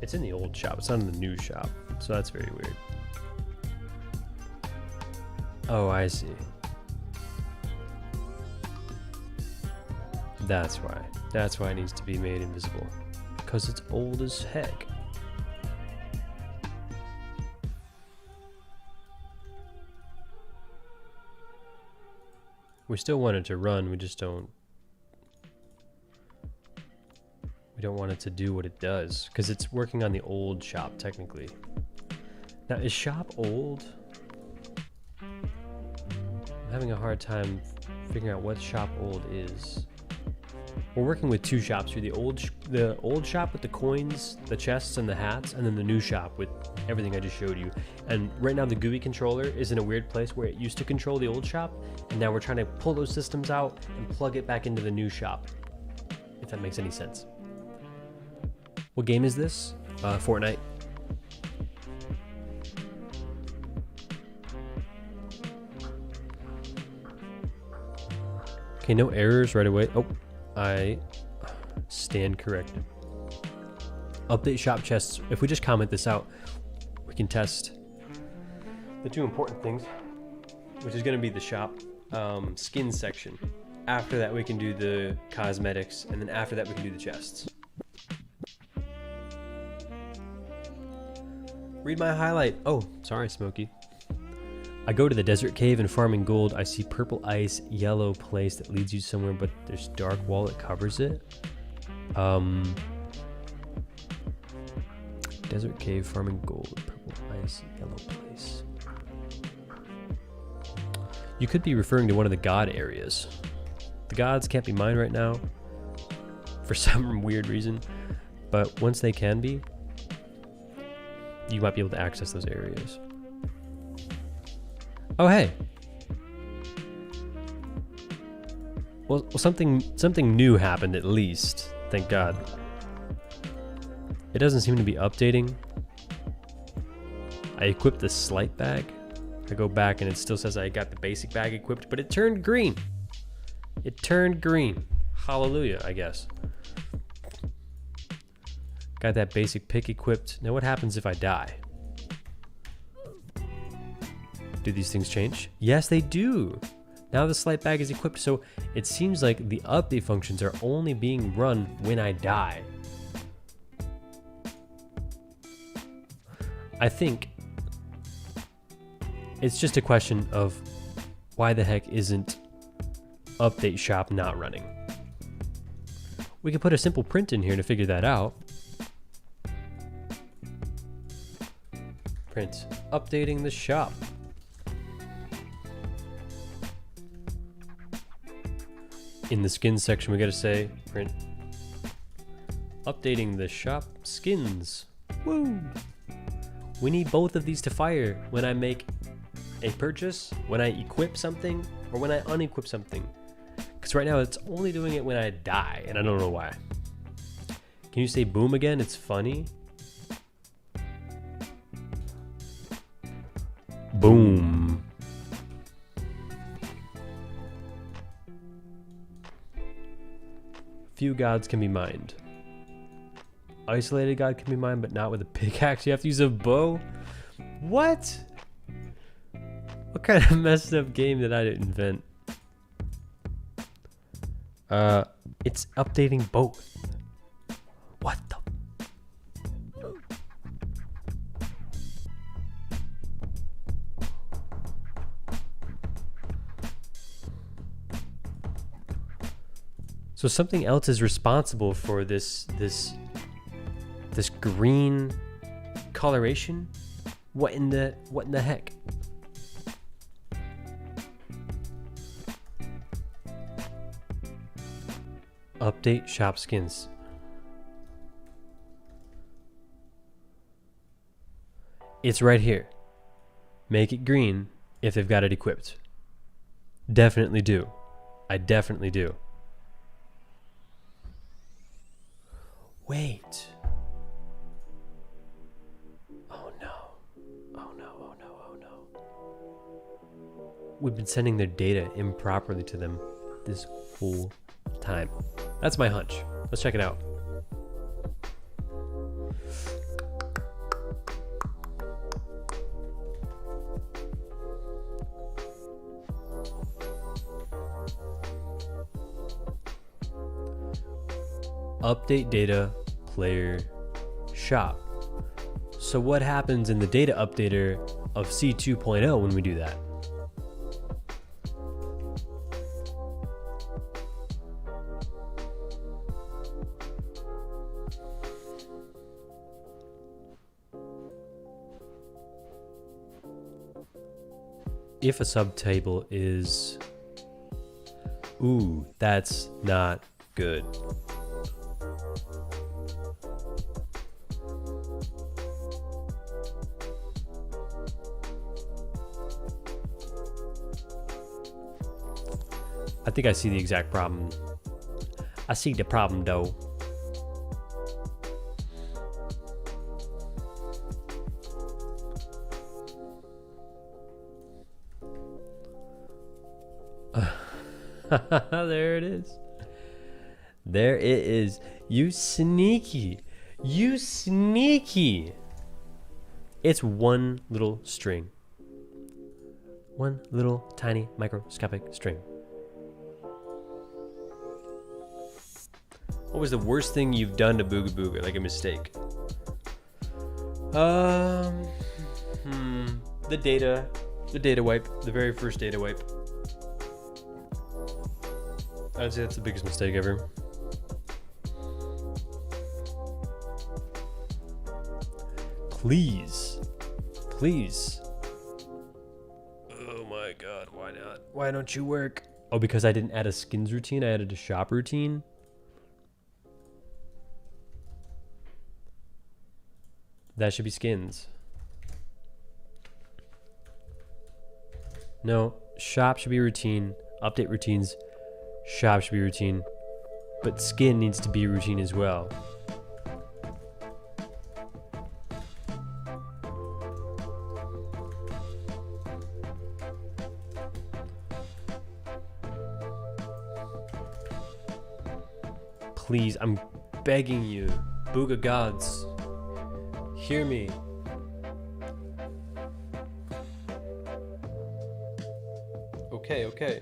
It's in the old shop, it's not in the new shop, so that's very weird. Oh, I see. That's why. That's why it needs to be made invisible. Because it's old as heck. We still want it to run, we just don't... We don't want it to do what it does, because it's working on the old shop, technically. Now, is shop old? I'm having a hard time figuring out what shop old is. We're working with two shops here, the old shop with the coins, the chests, and the hats, and then the new shop with everything I just showed you. And right now the GUI controller is in a weird place where it used to control the old shop, and now we're trying to pull those systems out and plug it back into the new shop, if that makes any sense. What game is this? Fortnite. Okay, no errors right away. Oh, I stand corrected. Update shop chests. If we just comment this out, we can test the two important things, which is going to be the shop skin section. After that, we can do the cosmetics, and then after that, we can do the chests. Read my highlight. Oh, sorry, Smokey. I go to the desert cave and farming gold. I see purple ice, yellow place that leads you somewhere, but there's dark wall that covers it. Desert cave, farming gold, purple ice, yellow place. You could be referring to one of the god areas. The gods can't be mined right now for some weird reason, but once they can be, you might be able to access those areas. Oh, hey. Well, something new happened at least. Thank God. It doesn't seem to be updating. I equipped the slight bag. I go back and it still says I got the basic bag equipped, but it turned green. It turned green. Hallelujah, I guess. Got that basic pick equipped. Now what happens if I die? Do these things change? Yes, they do. Now the slight bag is equipped, so it seems like the update functions are only being run when I die. I think it's just a question of why the heck isn't update shop not running? We could put a simple print in here to figure that out. Print, updating the shop. In the skins section, we gotta say print, updating the shop skins. Woo! We need both of these to fire when I make a purchase, when I equip something, or when I unequip something. Because right now it's only doing it when I die, and I don't know why. Can you say boom again? It's funny. Boom. Few gods can be mined. Isolated god can be mined, but not with a pickaxe. You have to use a bow? What? What kind of messed up game did I invent? It's updating both. What the? So something else is responsible for this green discoloration? What in the heck? Update shop skins. It's right here. Make it green if they've got it equipped. Definitely do. I definitely do. Wait. Oh no. Oh no, oh no, oh no. We've been sending their data improperly to them this whole time. That's my hunch. Let's check it out. Update data player shop. So what happens in the data updater of C2.0 when we do that? If a subtable is... Ooh, that's not good. I think I see the exact problem. I see the problem though. There it is. There it is. You sneaky. You sneaky. It's one little string. One little tiny microscopic string. What was the worst thing you've done to Booga Booga? Like a mistake? The data wipe, the very first data wipe. I'd say that's the biggest mistake ever. Please. Please. Oh my god, why not? Why don't you work? Oh, because I didn't add a skins routine, I added a shop routine. That should be skins. No, shop should be routine. Update routines. Shop should be routine. But skin needs to be routine as well. Please, I'm begging you. Booga gods. Hear me. Okay, okay.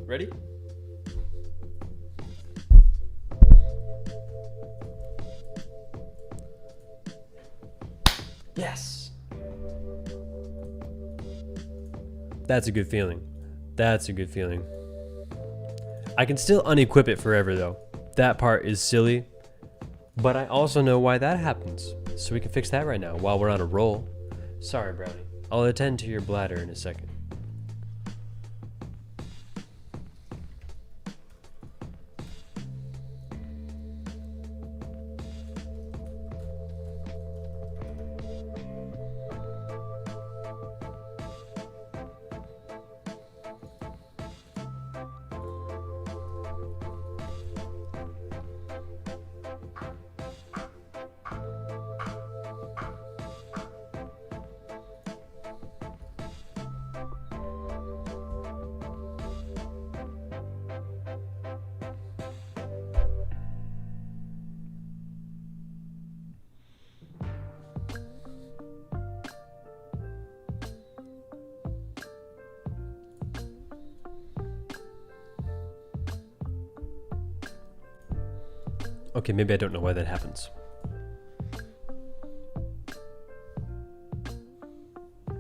Ready? Yes. That's a good feeling. That's a good feeling. I can still unequip it forever though. That part is silly, but I also know why that happens. So we can fix that right now while we're on a roll. Sorry, Brownie. I'll attend to your bladder in a second. Okay, maybe I don't know why that happens.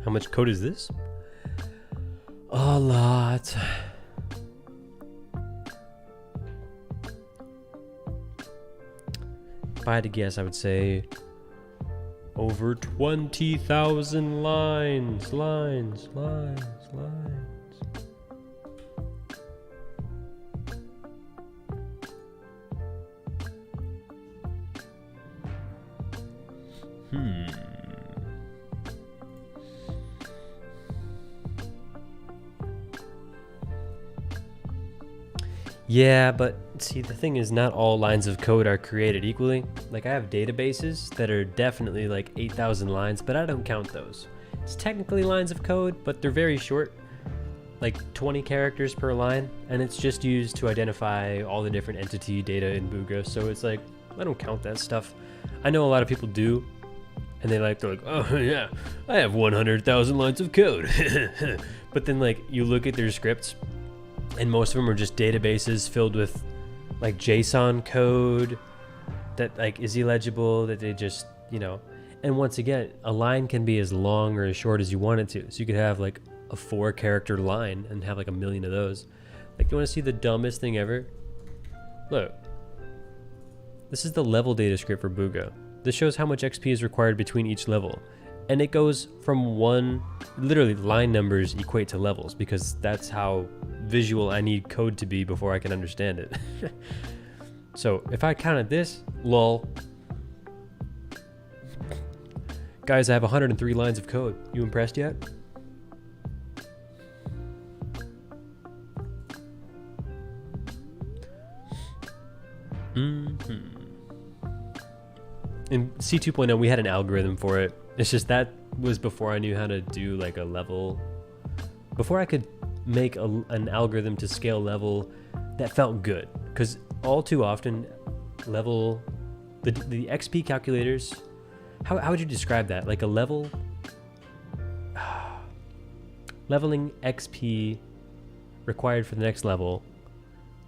How much code is this? A lot. If I had to guess, I would say over 20,000 lines. Yeah, but see, the thing is, not all lines of code are created equally. Like, I have databases that are definitely like 8,000 lines, but I don't count those. It's technically lines of code, but they're very short, like 20 characters per line, and it's just used to identify all the different entity data in Booga. So it's like, I don't count that stuff. I know a lot of people do, and they're like, oh yeah, I have 100,000 lines of code. But then like, you look at their scripts, and most of them are just databases filled with like JSON code that like is illegible, that they just, you know. And once again, a line can be as long or as short as you want it to. So you could have like a 4-character line and have like a million of those. Like, you want to see the dumbest thing ever? Look, this is the level data script for Booga. This shows how much XP is required between each level. And it goes from one, literally line numbers equate to levels, because that's how visual I need code to be before I can understand it. So if I counted this, lol. Guys, I have 103 lines of code. You impressed yet? In C 2.0, we had an algorithm for it. It's just that was before I knew how to do like a level. Before I could make an algorithm to scale level that felt good. Because all too often, level, the XP calculators, how would you describe that? Like a level, leveling XP required for the next level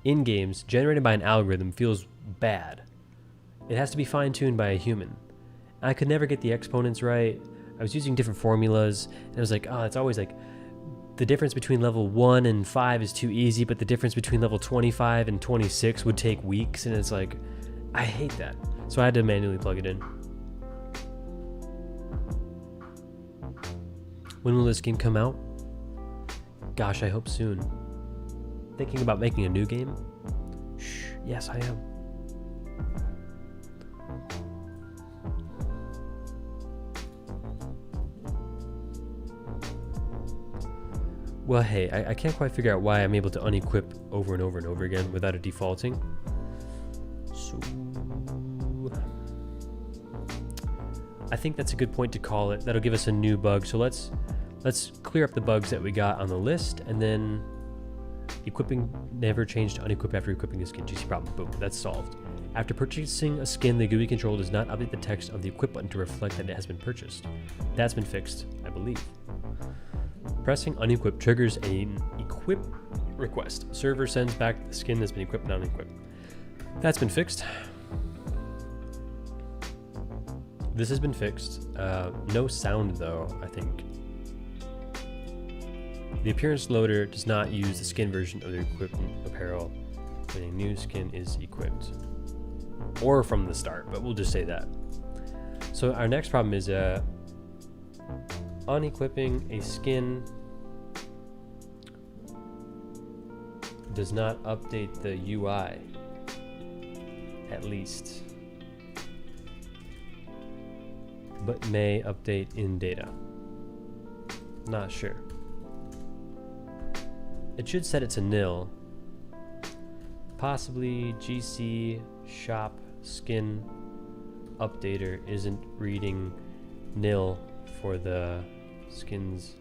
in games generated by an algorithm feels bad. It has to be fine-tuned by a human. I could never get the exponents right. I was using different formulas, and I was like, oh, it's always like, the difference between level 1 and 5 is too easy, but the difference between level 25 and 26 would take weeks, and it's like, I hate that. So I had to manually plug it in. When will this game come out? Gosh, I hope soon. Thinking about making a new game? Shh, yes, I am. Well, hey, I can't quite figure out why I'm able to unequip over and over and over again without it defaulting. So I think that's a good point to call it. That'll give us a new bug. So let's clear up the bugs that we got on the list, and then equipping never changed to unequip after equipping a skin. GC problem. Boom, that's solved. After purchasing a skin, the GUI control does not update the text of the equip button to reflect that it has been purchased. That's been fixed, I believe. Pressing unequip triggers an equip request. Server sends back the skin that's been equipped and unequipped. That's been fixed. This has been fixed. No sound though, I think. The appearance loader does not use the skin version of the equipped apparel when a new skin is equipped. Or from the start, but we'll just say that. So our next problem is unequipping a skin does not update the UI, at least, but may update in data. Not sure. It should set it to nil. Possibly GC shop skin updater isn't reading nil for the skins.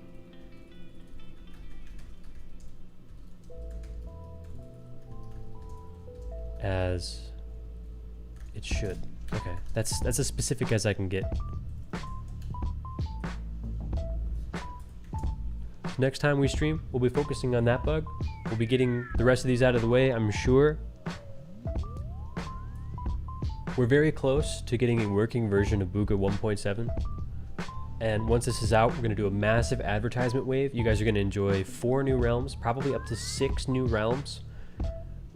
As it should. Okay, that's as specific as I can get. Next time we stream, we'll be focusing on that bug. We'll be getting the rest of these out of the way, I'm sure. We're very close to getting a working version of Booga 1.7. And once this is out, we're going to do a massive advertisement wave. You guys are going to enjoy 4 new realms, probably up to 6 new realms.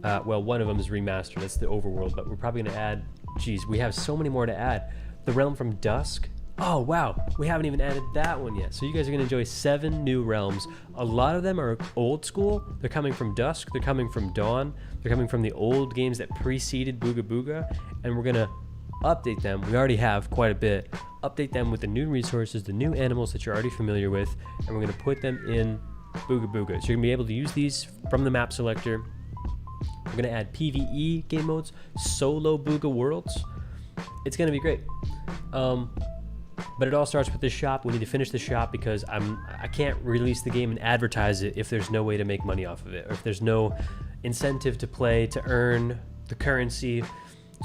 Well, one of them is remastered. That's the overworld, but we're probably going to add geez, we have so many more to add. The Realm from Dusk. Oh, wow. We haven't even added that one yet. So you guys are going to enjoy 7 new realms. A lot of them are old school. They're coming from Dusk. They're coming from Dawn. They're coming from the old games that preceded Booga Booga. And we're going to update them. We already have quite a bit. Update them with the new resources, the new animals that you're already familiar with. And we're going to put them in Booga Booga. So you're going to be able to use these from the map selector. We're going to add PvE game modes, solo Booga worlds. It's going to be great. But it all starts with this shop. We need to finish the shop because I can't release the game and advertise it if there's no way to make money off of it, or if there's no incentive to play to earn the currency.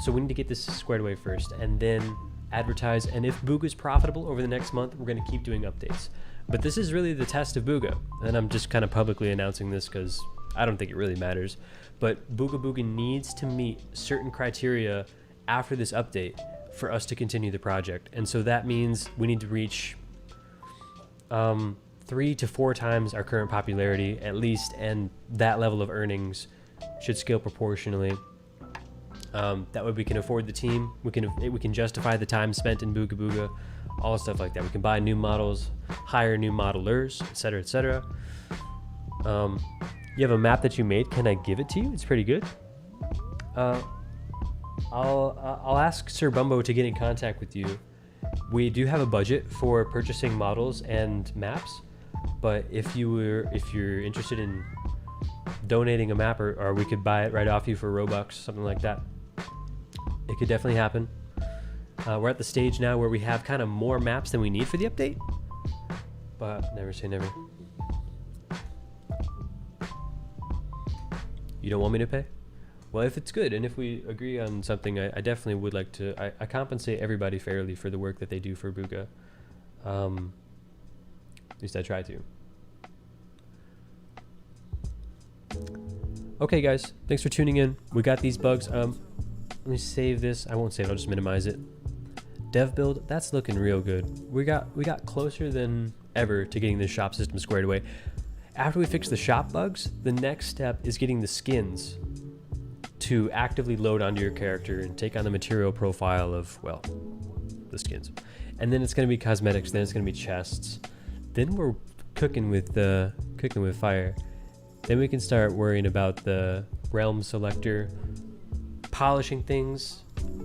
So we need to get this squared away first and then advertise. And if Booga is profitable over the next month, we're going to keep doing updates. But this is really the test of Booga. And I'm just kind of publicly announcing this because I don't think it really matters. But Booga Booga needs to meet certain criteria after this update for us to continue the project. And so that means we need to reach 3 to 4 times our current popularity at least, and that level of earnings should scale proportionally. That way we can afford the team, we can justify the time spent in Booga Booga, all stuff like that. We can buy new models, hire new modelers, etc., etc. You have a map that you made. Can I give it to you? It's pretty good. I'll ask Sir Bumbo to get in contact with you. We do have a budget for purchasing models and maps, but if you're interested in donating a map, or we could buy it right off you for Robux, something like that, it could definitely happen. We're at the stage now where we have kind of more maps than we need for the update, but never say never. You don't want me to pay? Well, if it's good and if we agree on something, I definitely would like to. I compensate everybody fairly for the work that they do for Booga. At least I try to. Okay, guys, thanks for tuning in. We got these bugs. Let me save this. I won't save it. I'll just minimize it. Dev build. That's looking real good. We got closer than ever to getting this shop system squared away. After we fix the shop bugs, the next step is getting the skins to actively load onto your character and take on the material profile of, well, the skins. And then it's going to be cosmetics, then it's going to be chests. Then we're cooking with fire. Then we can start worrying about the realm selector, polishing things,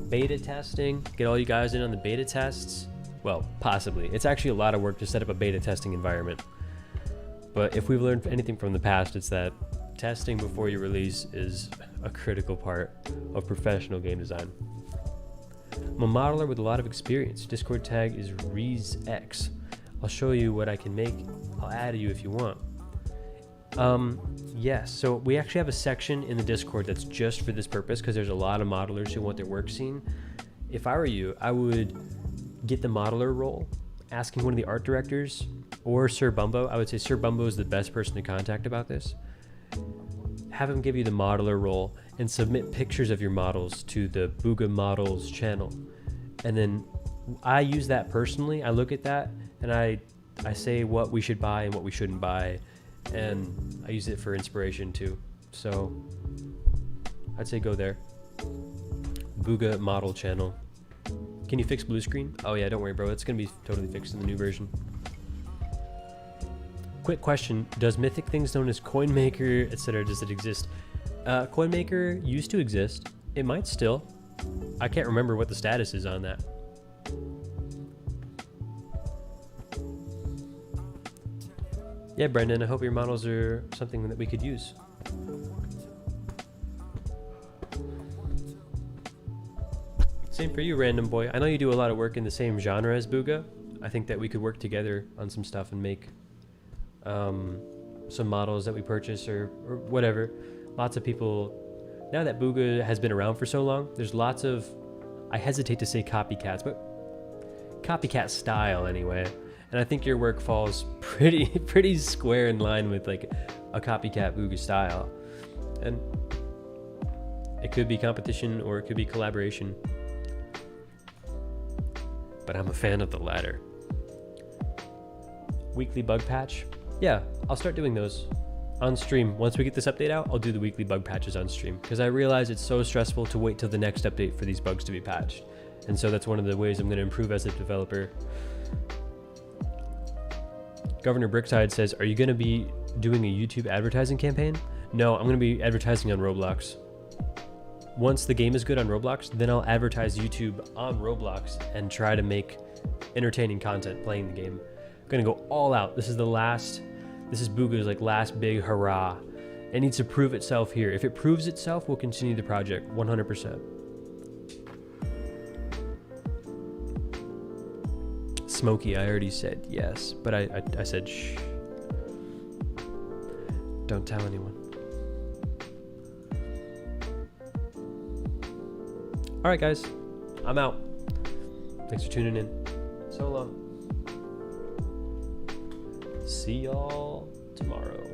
beta testing, get all you guys in on the beta tests. Well, possibly. It's actually a lot of work to set up a beta testing environment. But if we've learned anything from the past, it's that testing before you release is a critical part of professional game design. I'm a modeler with a lot of experience. Discord tag is ReesX. I'll show you what I can make. I'll add you if you want. Yes, so we actually have a section in the Discord that's just for this purpose because there's a lot of modelers who want their work seen. If I were you, I would get the modeler role, asking one of the art directors or Sir Bumbo. I would say Sir Bumbo is the best person to contact about this. Have him give you the modeler role and submit pictures of your models to the Booga Models channel. And then I use that personally. I look at that and I say what we should buy and what we shouldn't buy. And I use it for inspiration too. So I'd say go there. Booga Model channel. Can you fix blue screen? Oh yeah, don't worry bro. It's gonna be totally fixed in the new version. Quick question, does Mythic things known as Coin Maker, etc., does it exist? Coin Maker used to exist. It might still. I can't remember what the status is on that. Yeah, Brendan, I hope your models are something that we could use. Same for you, random boy. I know you do a lot of work in the same genre as Booga. I think that we could work together on some stuff and make some models that we purchase or whatever. Lots of people, now that Booga has been around for so long, there's lots of, I hesitate to say copycats, but copycat style anyway. And I think your work falls pretty square in line with like a copycat Booga style. And it could be competition or it could be collaboration. But I'm a fan of the latter. Weekly bug patch. Yeah, I'll start doing those. on stream. Once we get this update out, I'll do the weekly bug patches on stream because I realize it's so stressful to wait till the next update for these bugs to be patched. And so that's one of the ways I'm going to improve as a developer. Governor Brickside says, are you going to be doing a YouTube advertising campaign? No, I'm going to be advertising on Roblox. Once the game is good on Roblox, then I'll advertise YouTube on Roblox and try to make entertaining content playing the game. I'm going to go all out. This is Booga's like last big hurrah. It needs to prove itself here. If it proves itself, we'll continue the project 100%. Smokey, I already said yes, but I said shh. Don't tell anyone. All right, guys, I'm out. Thanks for tuning in. So long. See y'all tomorrow.